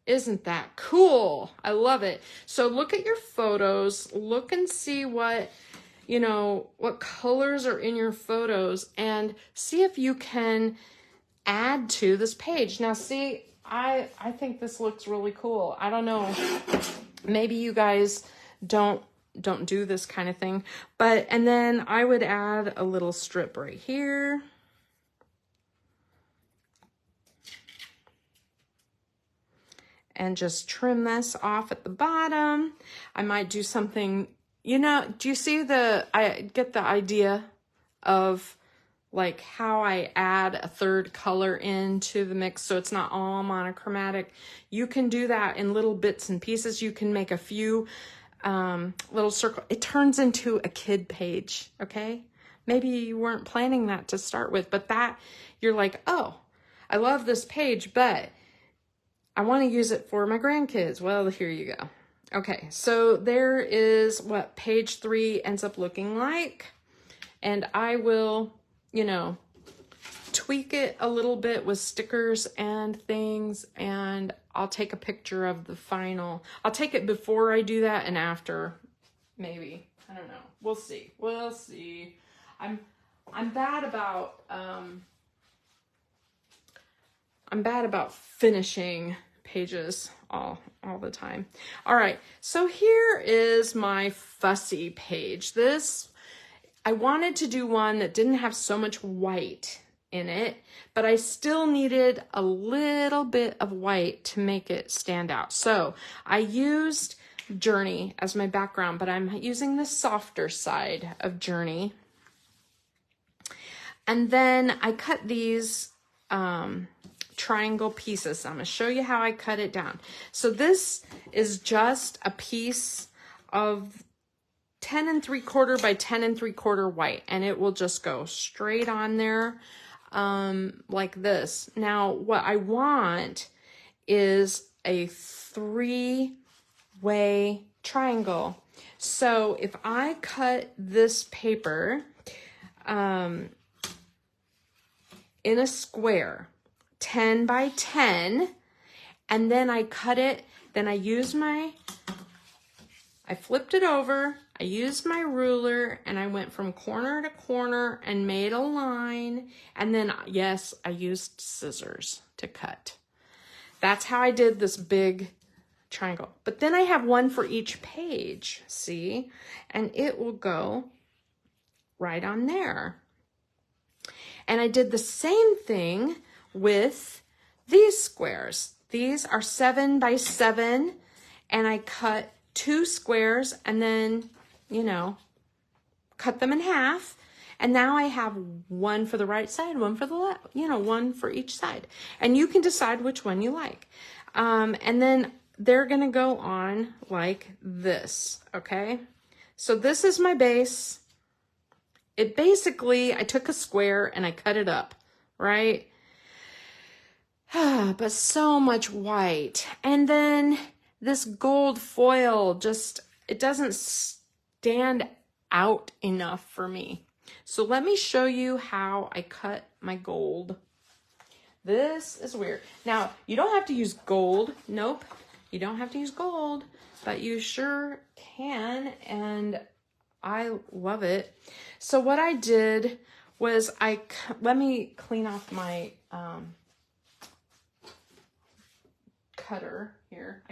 Isn't that cool? I love it. So look at your photos, look and see what, you know, what colors are in your photos and see if you can add to this page. Now see, I think this looks really cool. I don't know, maybe you guys don't do this kind of thing, but, and then I would add a little strip right here. And just trim this off at the bottom. I might do something, you know, do you see I get the idea of like how I add a third color into the mix so it's not all monochromatic. You can do that in little bits and pieces. You can make a few little circles. It turns into a kid page, okay? Maybe you weren't planning that to start with, but that, you're like, oh, I love this page, but I want to use it for my grandkids. Well, here you go. Okay, so there is what page 3 ends up looking like. And I will, you know, tweak it a little bit with stickers and things. And I'll take a picture of the final. I'll take it before I do that and after, maybe. I don't know. We'll see. We'll see. I'm bad about finishing pages all the time. All right, so here is my fussy page. This, I wanted to do one that didn't have so much white in it, but I still needed a little bit of white to make it stand out. So I used Journey as my background, but I'm using the softer side of Journey. And then I cut these triangle pieces. I'm going to show you how I cut it down. So this is just a piece of 10 3/4 by 10 3/4 white, and it will just go straight on there like this. Now what I want is a 3-way triangle. So if I cut this paper in a square, 10 by 10, and then I cut it, then I flipped it over, I used my ruler, and I went from corner to corner and made a line, and then, yes, I used scissors to cut. That's how I did this big triangle. But then I have one for each page, see? And it will go right on there. And I did the same thing with these squares. These are 7 by 7, and I cut 2 squares and then, you know, cut them in half. And now I have one for the right side, one for the left, you know, one for each side. And you can decide which one you like. And then they're going to go on like this, okay? So this is my base. It basically, I took a square and I cut it up, right? But so much white. And then this gold foil just it doesn't stand out enough for me. So let me show you how I cut my gold. This is weird. Now, you don't have to use gold. Nope, you don't have to use gold, but you sure can, and I love it. So what I did was let me clean off my cutter here.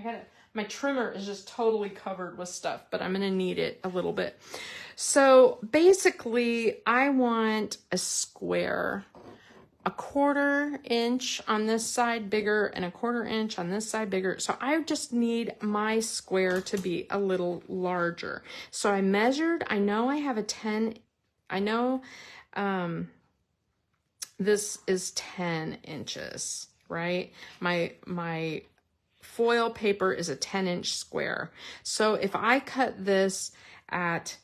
My trimmer is just totally covered with stuff, but I'm gonna need it a little bit. So basically, I want a square, a 1/4 inch on this side bigger and a 1/4 inch on this side bigger. So I just need my square to be a little larger. So I measured, I know I have a 10, I know this is 10 inches, right? My foil paper is a 10-inch square. So if I cut this at,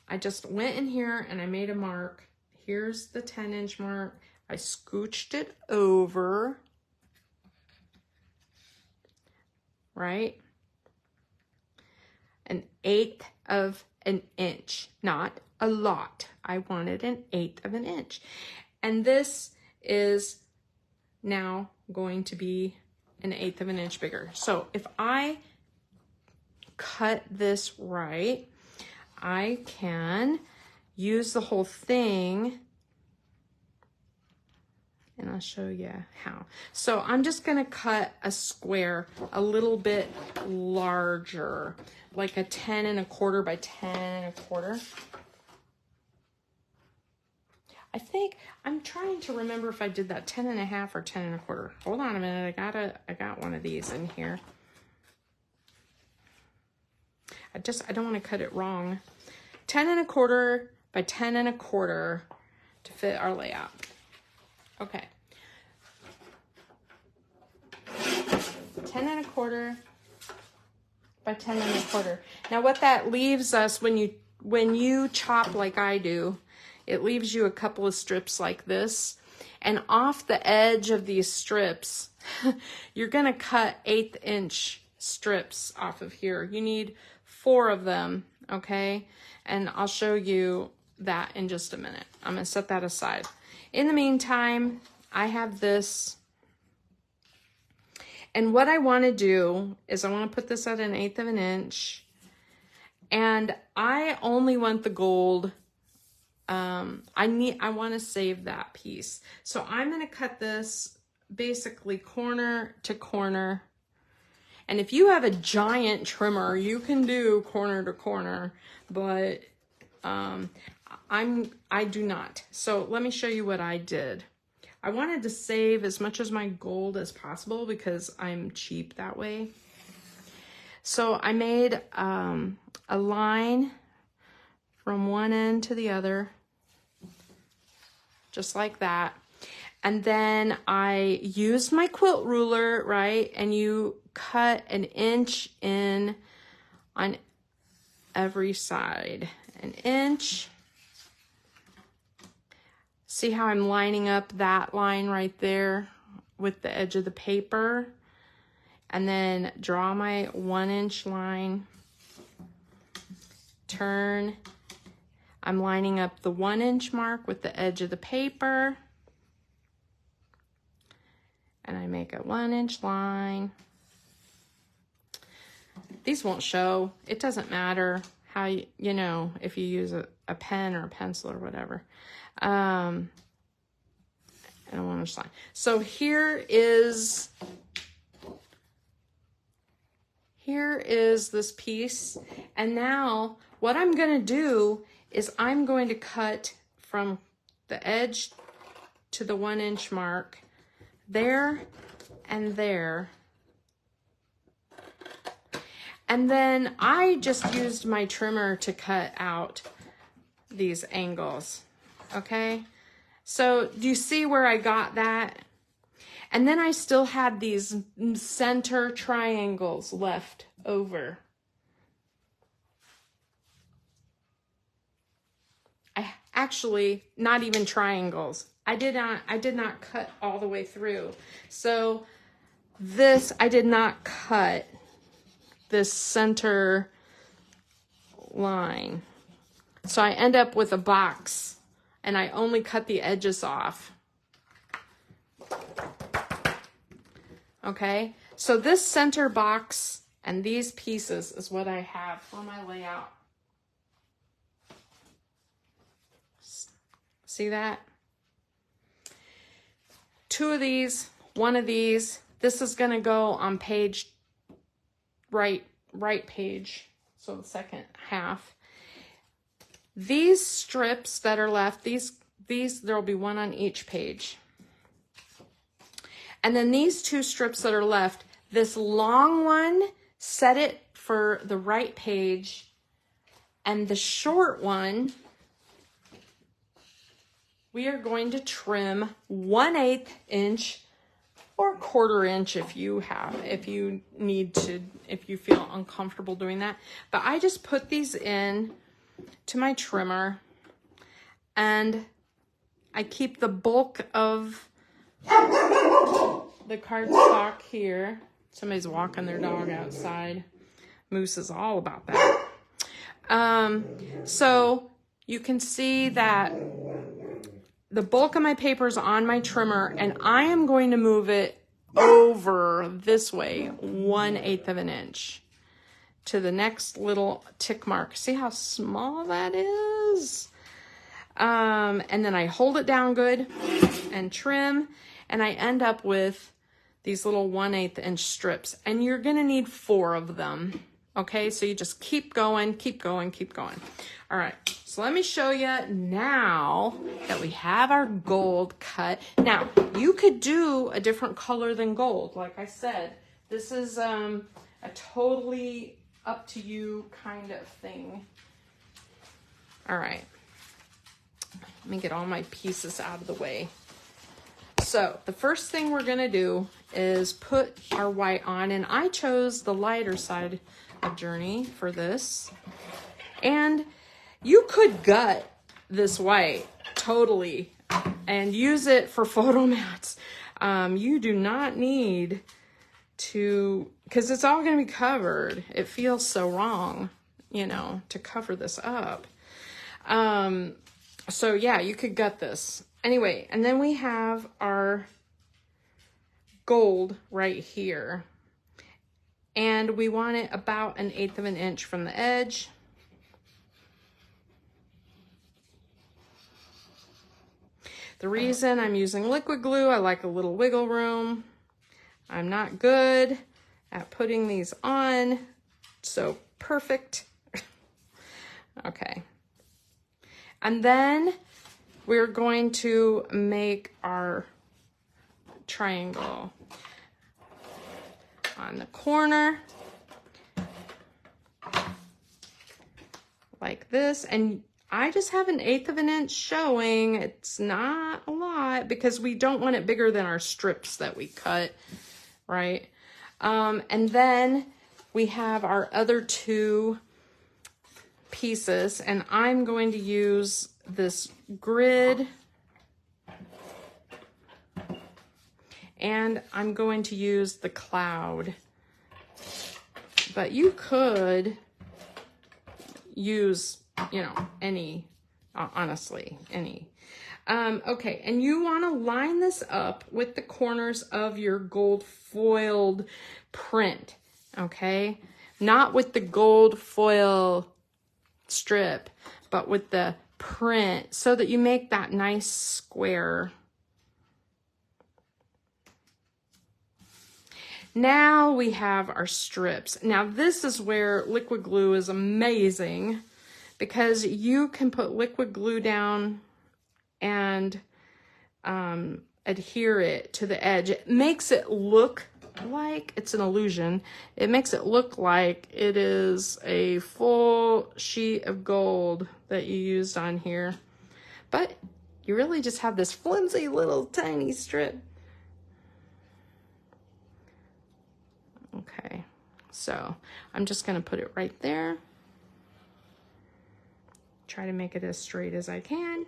I just went in here and I made a mark. Here's the 10-inch mark. I scooched it over, right? 1/8 of an inch, not a lot. I wanted 1/8 of an inch. And this is now going to be 1/8 of an inch bigger. So if I cut this right, I can use the whole thing, and I'll show you how. So I'm just gonna cut a square a little bit larger, like a 10 1/4 by 10 1/4. I think, I'm trying to remember if I did that 10 1/2 or 10 1/4. Hold on a minute, I got one of these in here. I don't want to cut it wrong. 10 1/4 by 10 1/4 to fit our layout. Okay. 10 1/4 by 10 1/4. Now what that leaves us when you chop like I do, it leaves you a couple of strips like this. And off the edge of these strips, you're gonna cut 1/8 inch strips off of here. You need 4 of them, okay? And I'll show you that in just a minute. I'm gonna set that aside. In the meantime, I have this. And what I wanna do is I wanna put this at 1/8 of an inch. And I only want the gold. I want to save that piece. So I'm going to cut this basically corner to corner. And if you have a giant trimmer, you can do corner to corner, but I do not. So let me show you what I did. I wanted to save as much of my gold as possible because I'm cheap that way. So I made a line from one end to the other, just like that. And then I used my quilt ruler, right? And you cut 1 inch in on every side. 1 inch. See how I'm lining up that line right there with the edge of the paper? And then draw my 1 inch line. Turn. I'm lining up the 1 inch mark with the edge of the paper. And I make a 1 inch line. These won't show. It doesn't matter how, you know, if you use a pen or a pencil or whatever. And a 1 inch line. So here is this piece. And now what I'm going to do is I'm going to cut from the edge to the 1 inch mark there and there. And then I just used my trimmer to cut out these angles, okay? So do you see where I got that? And then I still had these center triangles left over. Actually, not even triangles. I did not cut all the way through. So this I did not cut this center line. So I end up with a box, and I only cut the edges off. Okay, so this center box and these pieces is what I have for my layout. See that? 2 of these, 1 of these. This is going to go on page right page, so the second half. These strips that are left, these there'll be 1 on each page. And then these 2 strips that are left, this long one, set it for the right page, and the short one, we are going to trim 1/8 inch or 1/4 inch if you need to, if you feel uncomfortable doing that. But I just put these in to my trimmer, and I keep the bulk of the cardstock here. Somebody's walking their dog outside. Moose is all about that. So you can see that the bulk of my paper is on my trimmer, and I am going to move it over this way 1/8 of an inch to the next little tick mark. See how small that is? And then I hold it down good and trim, and I end up with these little 1/8 inch strips, and you're gonna need 4 of them. Okay, so you just keep going, keep going, keep going. All right, so let me show you now that we have our gold cut. Now, you could do a different color than gold. Like I said, this is a totally up to you kind of thing. All right, let me get all my pieces out of the way. So the first thing we're gonna do is put our white on, and I chose the lighter side of Journey for this. And you could gut this white totally and use it for photo mats. You do not need to, because it's all gonna be covered. It feels so wrong, you know, to cover this up. So yeah, you could gut this. Anyway, and then we have our gold right here. And we want it about 1/8 of an inch from the edge. The reason I'm using liquid glue, I like a little wiggle room. I'm not good at putting these on, so perfect. Okay. And then we're going to make our triangle on the corner like this, and I just have 1/8 of an inch showing. It's not a lot because we don't want it bigger than our strips that we cut, right? And then we have our other 2 pieces, and I'm going to use this grid, and I'm going to use the cloud. But you could use, you know, any, honestly, any. Okay, and you want to line this up with the corners of your gold foiled print, okay? Not with the gold foil strip, but with the print, so that you make that nice square. Now we have our strips. Now this is where liquid glue is amazing, because you can put liquid glue down and adhere it to the edge. It makes it look like it's an illusion. It makes it look like it is a full sheet of gold that you used on here, but you really just have this flimsy little tiny strip. Okay, so I'm just gonna put it right there. Try to make it as straight as I can.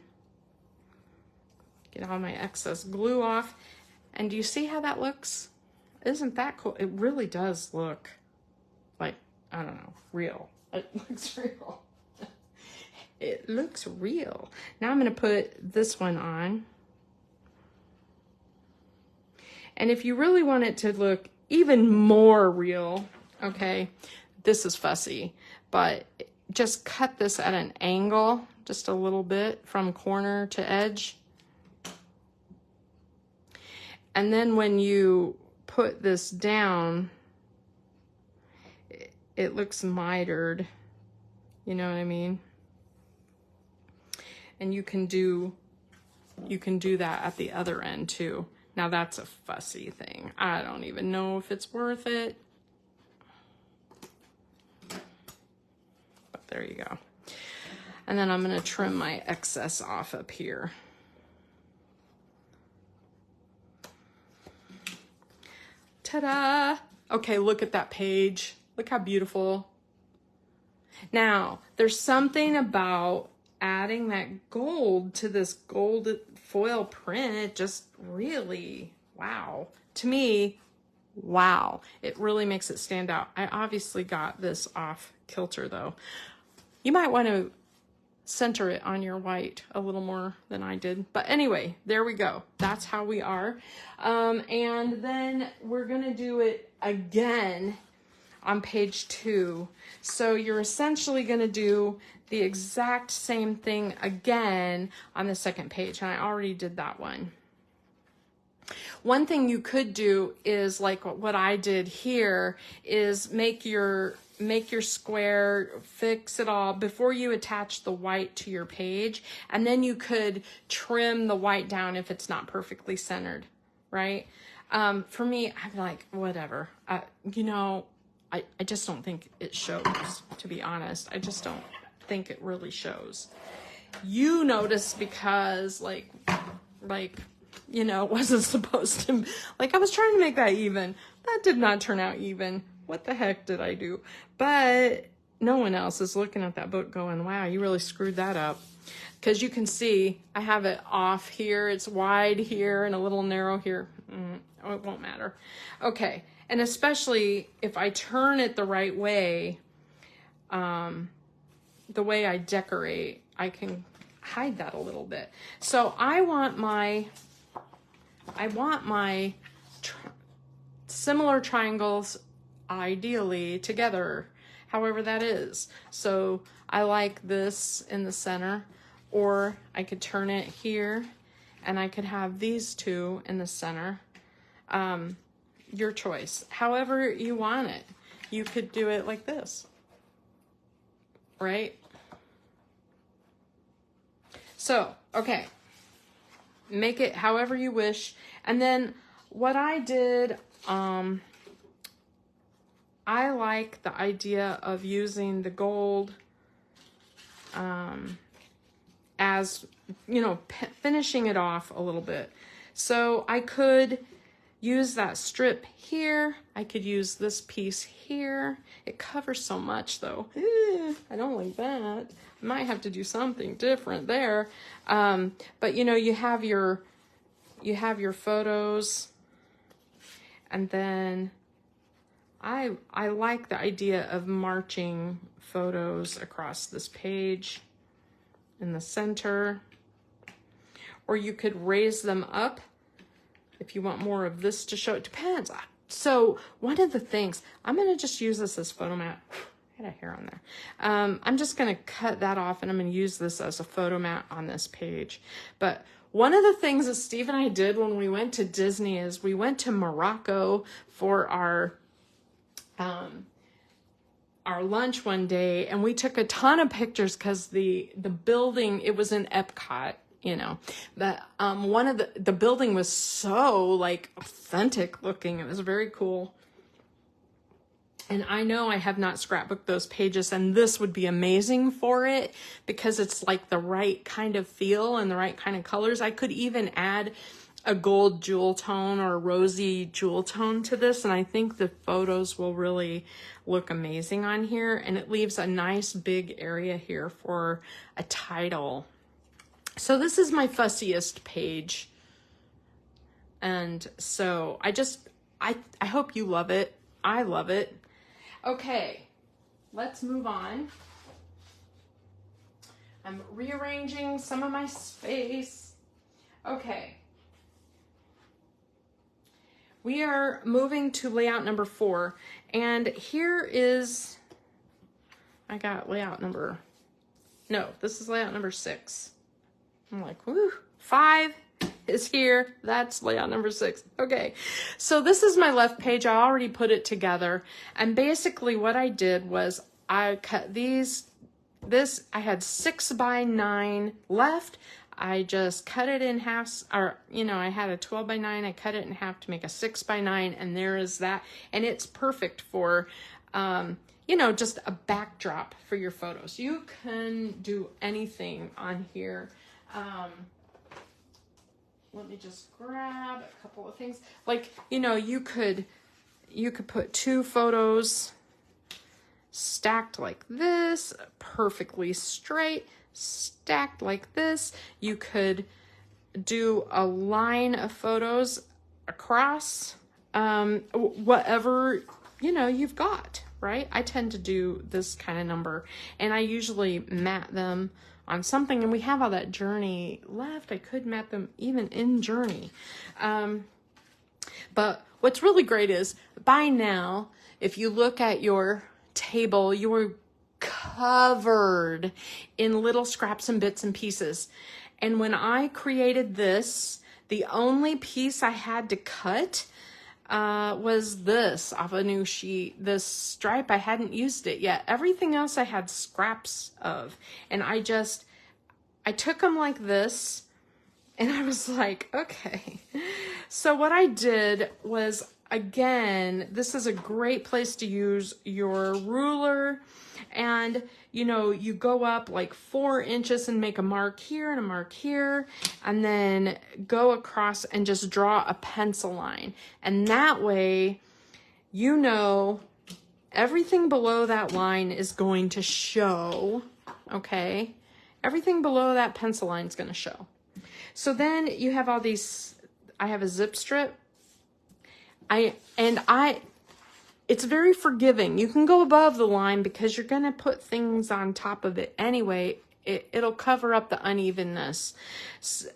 Get all my excess glue off. And do you see how that looks? Isn't that cool? It really does look like I don't know, real. It looks real. It looks real. Now I'm going to put this one on. And if you really want it to look even more real, okay, this is fussy, but just cut this at an angle, just a little bit from corner to edge. And then when you put this down, it looks mitered, you know what I mean? And you can do that at the other end too. Now that's a fussy thing. I don't even know if it's worth it. But there you go. And then I'm gonna trim my excess off up here. Ta-da! Okay, look at that page. Look how beautiful. Now, there's something about adding that gold to this gold foil print. It just really, wow. To me, wow. It really makes it stand out. I obviously got this off kilter though. You might want to center it on your white a little more than I did. But anyway, there we go. That's how we are. And then we're going to do it again on page 2. So you're essentially going to do the exact same thing again on the second page. And I already did that one. One thing you could do is like what I did here is make your square, fix it all before you attach the white to your page. And then you could trim the white down if it's not perfectly centered, right? For me, I'm like, whatever. You know, I just don't think it shows, to be honest. I just don't think it really shows. You notice because like, you know, it wasn't supposed to, like I was trying to make that even. That did not turn out even. What the heck did I do? But no one else is looking at that book going, wow, you really screwed that up. Because you can see I have it off here. It's wide here and a little narrow here. Oh, it won't matter. Okay. And especially if I turn it the right way, the way I decorate, I can hide that a little bit. So I want my similar triangles ideally together, however that is. So I like this in the center, or I could turn it here and I could have these two in the center. Your choice. However you want it. You could do it like this, right? So, okay. Make it however you wish. And then what I did, I like the idea of using the gold as, you know, finishing it off a little bit. So I could use that strip here. I could use this piece here. It covers so much though. I don't like that. I might have to do something different there. But you know, you have your photos, and then I like the idea of marching photos across this page in the center, or you could raise them up if you want more of this to show. It depends. So one of the things, I'm going to just use this as photo mat. I had a hair on there. I'm just going to cut that off and I'm going to use this as a photo mat on this page. But one of the things that Steve and I did when we went to Disney is we went to Morocco for our lunch one day, and we took a ton of pictures because the building, it was in Epcot, you know, but one of the building was so like authentic looking. It was very cool. And I know I have not scrapbooked those pages, and this would be amazing for it because it's like the right kind of feel and the right kind of colors. I could even add a gold jewel tone or a rosy jewel tone to this, and I think the photos will really look amazing on here, and it leaves a nice big area here for a title. So this is my fussiest page, and so I hope you love it. I love it. Okay, let's move on. I'm rearranging some of my space. Okay. We are moving to layout number 4. And here is, I got layout number, no, this is layout number 6. I'm like, woo, 5 is here. That's layout number 6. Okay, so this is my left page. I already put it together. And basically what I did was I cut I had 6 by 9 left. I just cut it in half, or, you know, I had a 12 by 9. I cut it in half to make a 6 by 9, and there is that. And it's perfect for, you know, just a backdrop for your photos. You can do anything on here. Let me just grab a couple of things. Like, you know, you could put 2 photos stacked like this, perfectly straight, stacked like this. You could do a line of photos across, whatever, you know, you've got, right? I tend to do this kind of number, and I usually mat them on something, and we have all that journey left. I could mat them even in journey. But what's really great is by now, if you look at your table, you're covered in little scraps and bits and pieces. And when I created this, the only piece I had to cut was this off a new sheet. This stripe, I hadn't used it yet. Everything else I had scraps of. And I took them like this, and I was like, okay. So what I did was, again, this is a great place to use your ruler. And, you know, you go up like 4 inches and make a mark here and a mark here, and then go across and just draw a pencil line. And that way, you know, everything below that line is going to show, okay? Everything below that pencil line is going to show. So then you have all these, I have a zip strip. It's very forgiving. You can go above the line because you're going to put things on top of it anyway. It'll cover up the unevenness.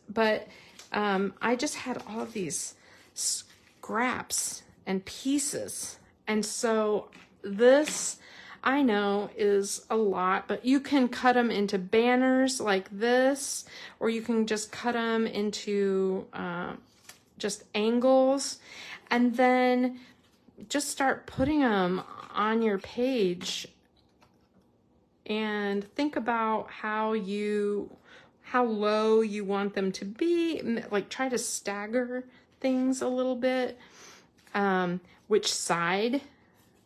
But I just had all of these scraps and pieces. And so this, I know, is a lot, but you can cut them into banners like this, or you can just cut them into just angles, and then just start putting them on your page and think about how low you want them to be. Like, try to stagger things a little bit, which side,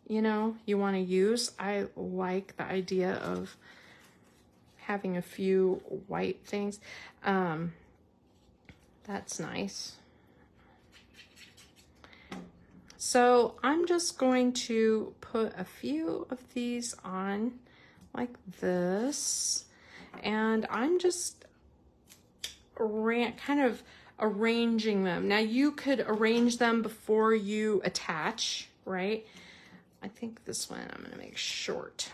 you know, you want to use. I like the idea of having a few white things. That's nice. So I'm just going to put a few of these on like this, and I'm just kind of arranging them. Now you could arrange them before you attach, right? I think this one I'm going to make short.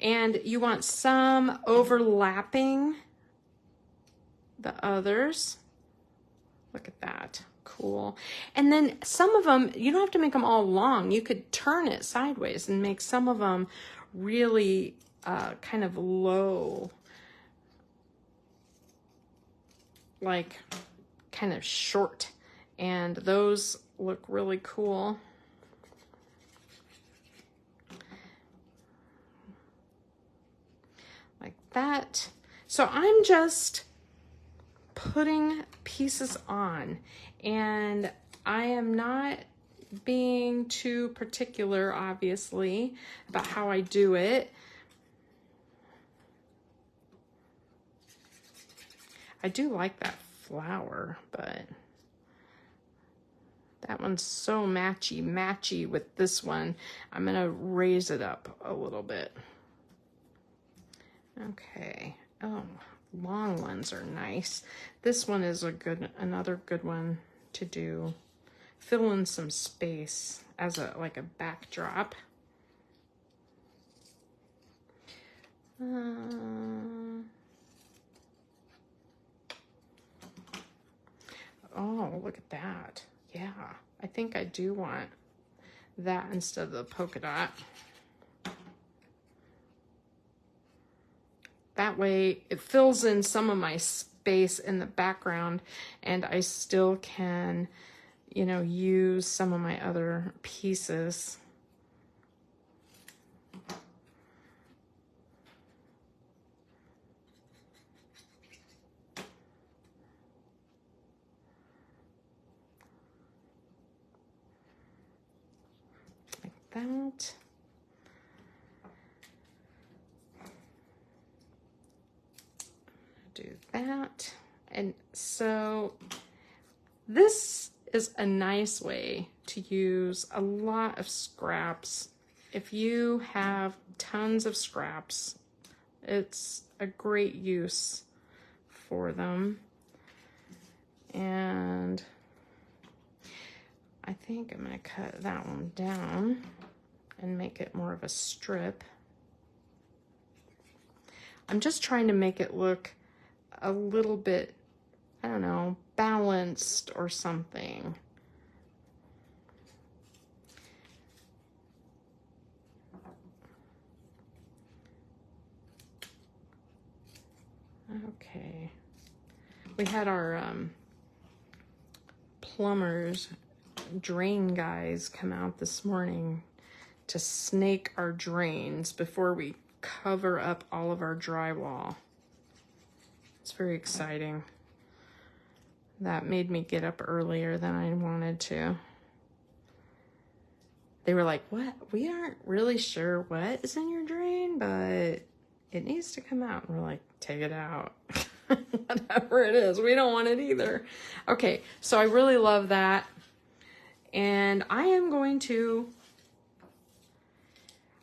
And you want some overlapping the others. Look at that. Cool. And then some of them, you don't have to make them all long. You could turn it sideways and make some of them really kind of low, like kind of short. And those look really cool. Like that. So I'm just putting pieces on, and I am not being too particular, obviously, about how I do it. I do like that flower, but that one's so matchy with this one. I'm gonna raise it up a little bit. Okay. Oh, long ones are nice. This one is another good one to do. Fill in some space as like a backdrop. Oh, look at that. Yeah, I think I do want that instead of the polka dot. That way it fills in some of my space in the background and I still can, you know, use some of my other pieces. Like that. Do that. And so this is a nice way to use a lot of scraps. If you have tons of scraps, it's a great use for them. And I think I'm going to cut that one down and make it more of a strip. I'm just trying to make it look a little bit, I don't know, balanced or something. Okay. We had our plumbers, drain guys come out this morning to snake our drains before we cover up all of our drywall. It's very exciting. That made me get up earlier than I wanted to. They were like, what? We aren't really sure what is in your drain, but it needs to come out. And we're like, take it out. Whatever it is, we don't want it either. Okay, so I really love that. And I am going to,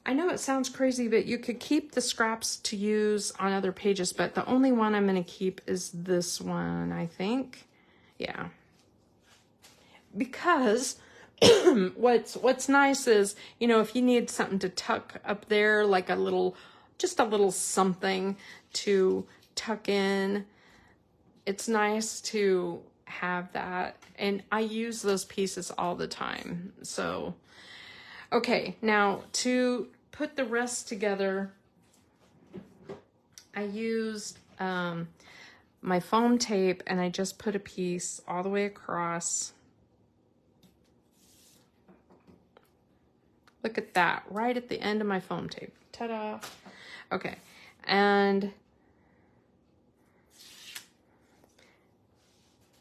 I know it sounds crazy, but you could keep the scraps to use on other pages, but the only one I'm going to keep is this one, I think. Yeah. Because what's nice is, you know, if you need something to tuck up there, like a little, just a little something to tuck in, it's nice to have that. And I use those pieces all the time. So, okay, now to put the rest together, I used my foam tape and I just put a piece all the way across. Look at that, right at the end of my foam tape. Ta-da. Okay, and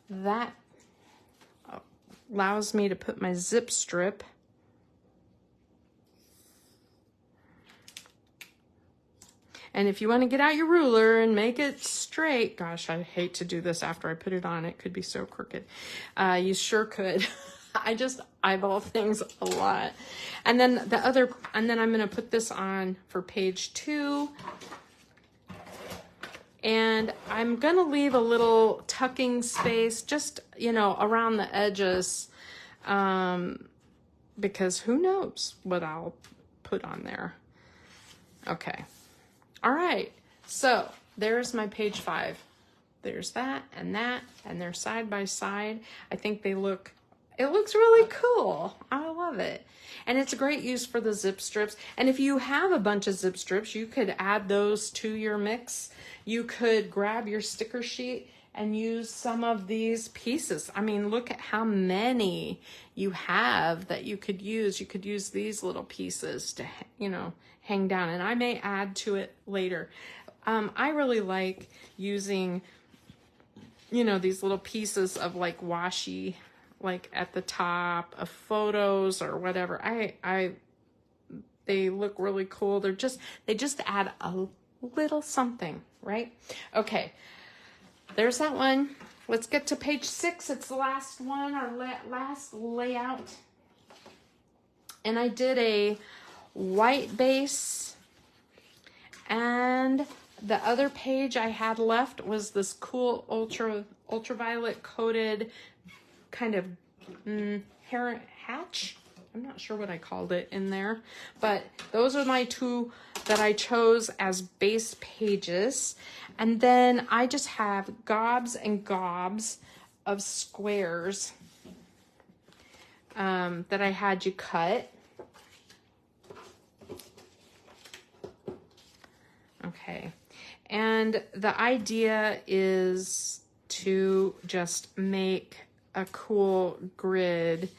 that allows me to put my zip strip And if you want to get out your ruler and make it straight, gosh, I hate to do this after I put it on. It could be so crooked. You sure could. I just eyeball things a lot. And then I'm going to put this on for page 2. And I'm going to leave a little tucking space just, you know, around the edges, because who knows what I'll put on there. Okay. All right. So there's my page 5. There's that, and they're side by side. I think it looks really cool. I love it. And it's a great use for the zip strips. And if you have a bunch of zip strips, you could add those to your mix. You could grab your sticker sheet and use some of these pieces. I mean, look at how many you have that you could use. You could use these little pieces to, you know, hang down. And I may add to it later. I really like using, you know, these little pieces of like washi, like at the top of photos or whatever. They look really cool. They just add a little something, right? Okay, there's that one. Let's get to page 6. It's the last one, our last layout. And I did a white base, and the other page I had left was this cool ultraviolet coated kind of heron hatch. I'm not sure what I called it in there, but those are my two that I chose as base pages. And then I just have gobs and gobs of squares that I had you cut. Okay, and the idea is to just make a cool grid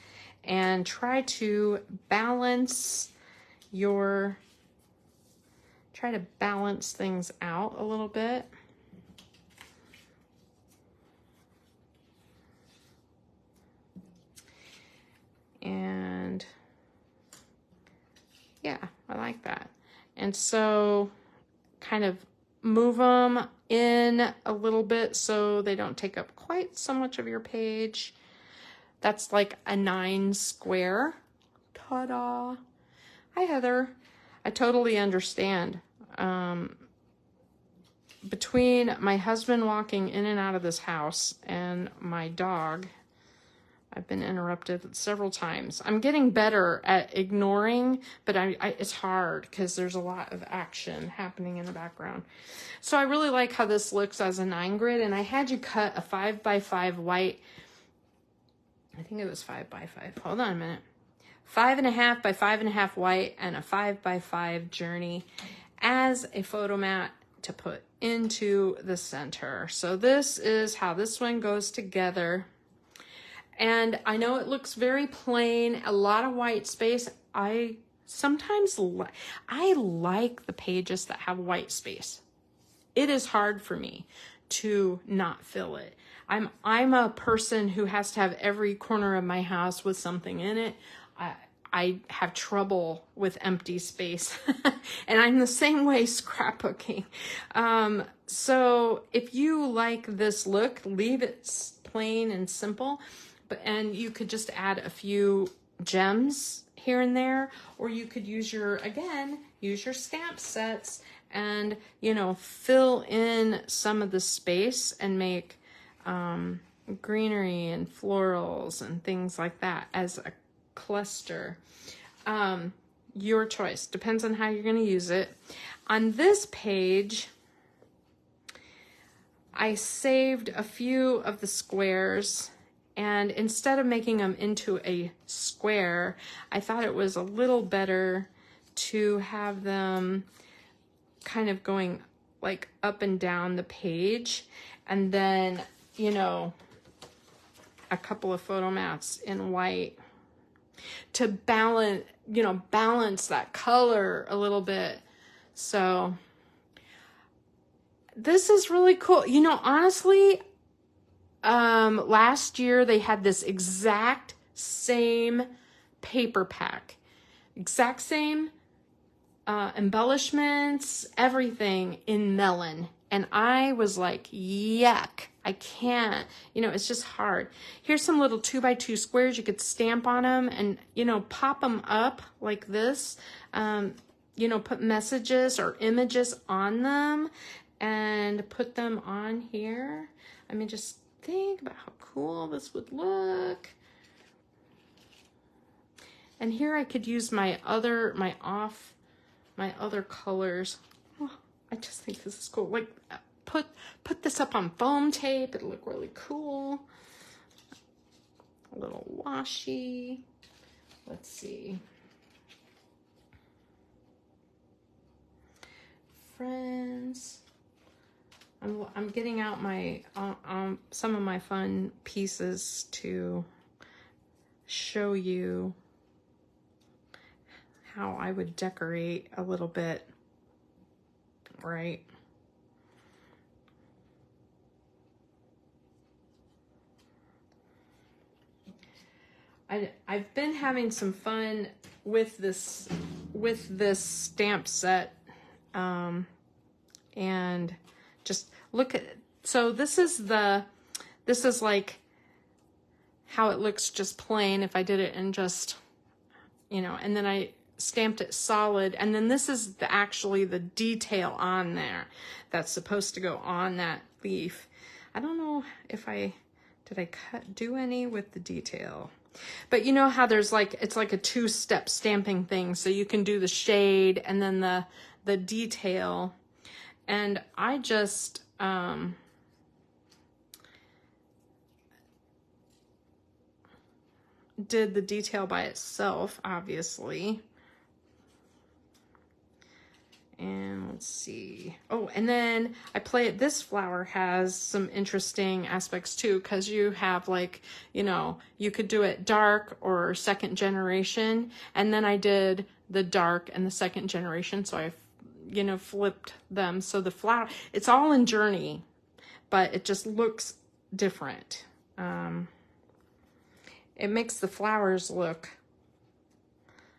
and try to balance things out a little bit. And yeah, I like that. And so kind of move them in a little bit so they don't take up quite so much of your page. That's like a 9 square. Ta-da. Hi, Heather. I totally understand. Between my husband walking in and out of this house and my dog, I've been interrupted several times. I'm getting better at ignoring, but it's hard because there's a lot of action happening in the background. So I really like how this looks as a 9 grid, and I had you cut a 5x5 white. I think it was 5x5. Hold on a minute. 5.5 by 5.5 white and a 5x5 journey as a photo mat to put into the center. So this is how this one goes together. And I know it looks very plain, a lot of white space. I like the pages that have white space. It is hard for me to not fill it. I'm a person who has to have every corner of my house with something in it. I have trouble with empty space. And I'm the same way scrapbooking. So if you like this look, leave it plain and simple. And you could just add a few gems here and there, or you could use your stamp sets and, fill in some of the space and make greenery and florals and things like that as a cluster. Your choice. Depends on how you're going to use it. On this page, I saved a few of the squares, and instead of making them into a square, I thought it was a little better to have them kind of going like up and down the page, and then, a couple of photo mats in white to balance that color a little bit. So this is really cool. Honestly, last year they had this exact same paper pack, exact same embellishments, everything in melon. And I was like, yuck, I can't, it's just hard. Here's some little 2x2 squares. You could stamp on them and, pop them up like this, put messages or images on them and put them on here. I mean, just think about how cool this would look. And here I could use my other colors. Oh, I just think this is cool. Like, put this up on foam tape. It'll look really cool. A little washi. Let's see. Friends. I'm getting out my some of my fun pieces to show you how I would decorate a little bit, right? I've been having some fun with this stamp set, and just look at, so this is like how it looks just plain if I did it in just, and then I stamped it solid, and then this is actually the detail on there that's supposed to go on that leaf. I don't know if did I do any with the detail. But you know how there's like, it's like a 2-step stamping thing. So you can do the shade and then the detail. And I just, did the detail by itself, obviously. And let's see. Oh, and then this flower has some interesting aspects too, because you have like, you know, you could do it dark or second generation. And then I did the dark and the second generation. So I, you know, flipped them. So the flower, it's all in Journey, but it just looks different. It makes the flowers look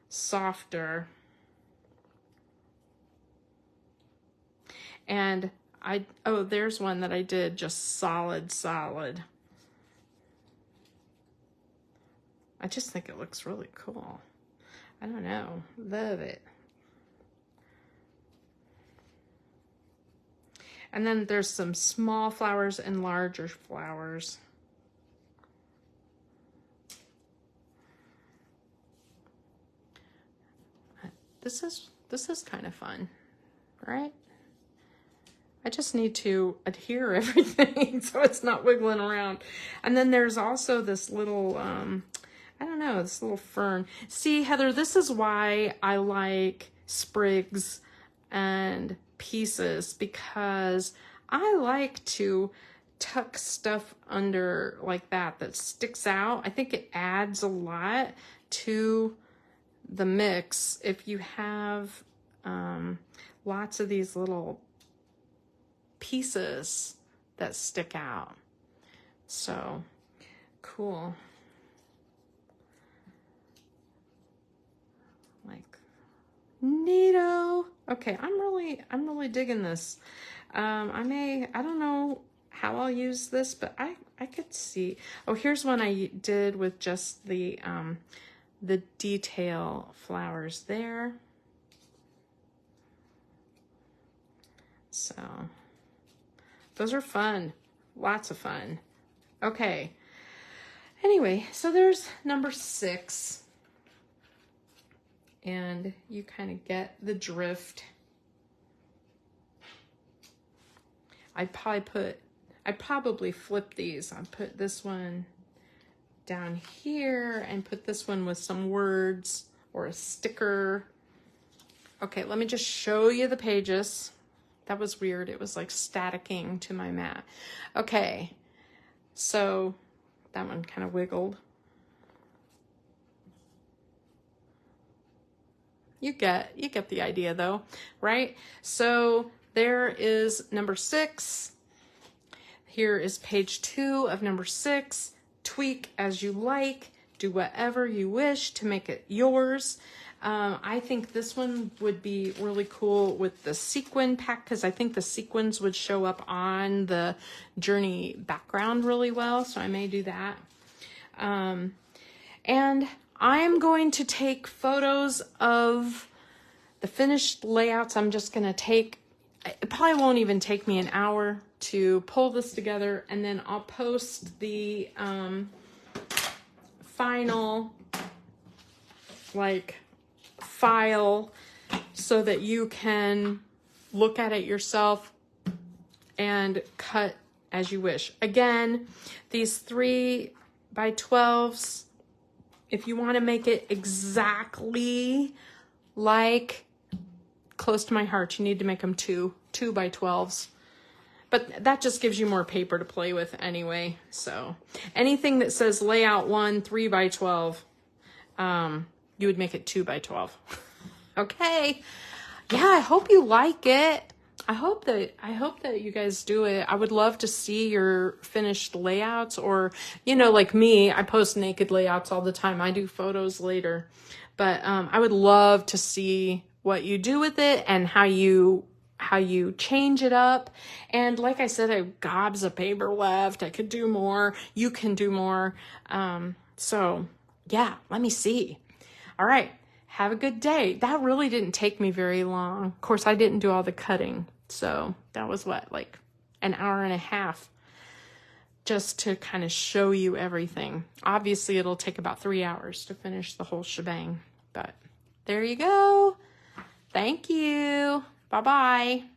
softer. And oh, there's one that I did just solid. I just think it looks really cool. I don't know, love it. And then there's some small flowers and larger flowers. This is kind of fun, right? I just need to adhere everything so it's not wiggling around. And then there's also this little, I don't know, this little fern. See, Heather, this is why I like sprigs and pieces, because I like to tuck stuff under like that sticks out. I think it adds a lot to the mix if you have lots of these little pieces that stick out. So cool. Like neato. Okay, I'm really digging this. I don't know how I'll use this, but I could see. Oh, here's one I did with just the detail flowers there. So those are fun, lots of fun. Okay, anyway, so there's number 6, and you kind of get the drift. I'd probably flip these. I'd put this one down here and put this one with some words or a sticker. Okay, let me just show you the pages. That was weird. It was like staticking to my mat. Okay, so that one kind of wiggled. You get the idea though, right? So there is number 6. Here is page 2 of number 6. Tweak as you like, do whatever you wish to make it yours. I think this one would be really cool with the sequin pack, because I think the sequins would show up on the Journey background really well, so I may do that. And I'm going to take photos of the finished layouts. I'm just going to take, it probably won't even take me an hour to pull this together, and then I'll post the final like file so that you can look at it yourself and cut as you wish. Again, these 3x12s, if you want to make it exactly like close to my heart, you need to make them 2x12s. But that just gives you more paper to play with anyway. So anything that says layout 1 3x12, you would make it 2x12. Okay. Yeah, I hope you like it. I hope that you guys do it. I would love to see your finished layouts, or, you know, like me, I post naked layouts all the time. I do photos later, but I would love to see what you do with it and how you change it up. And like I said, I have gobs of paper left. I could do more. You can do more. So yeah, let me see. All right. Have a good day. That really didn't take me very long. Of course, I didn't do all the cutting. So that was what, like an hour and a half. just to kind of show you everything. Obviously, it'll take about 3 hours to finish the whole shebang, but there you go. Thank you. Bye-bye.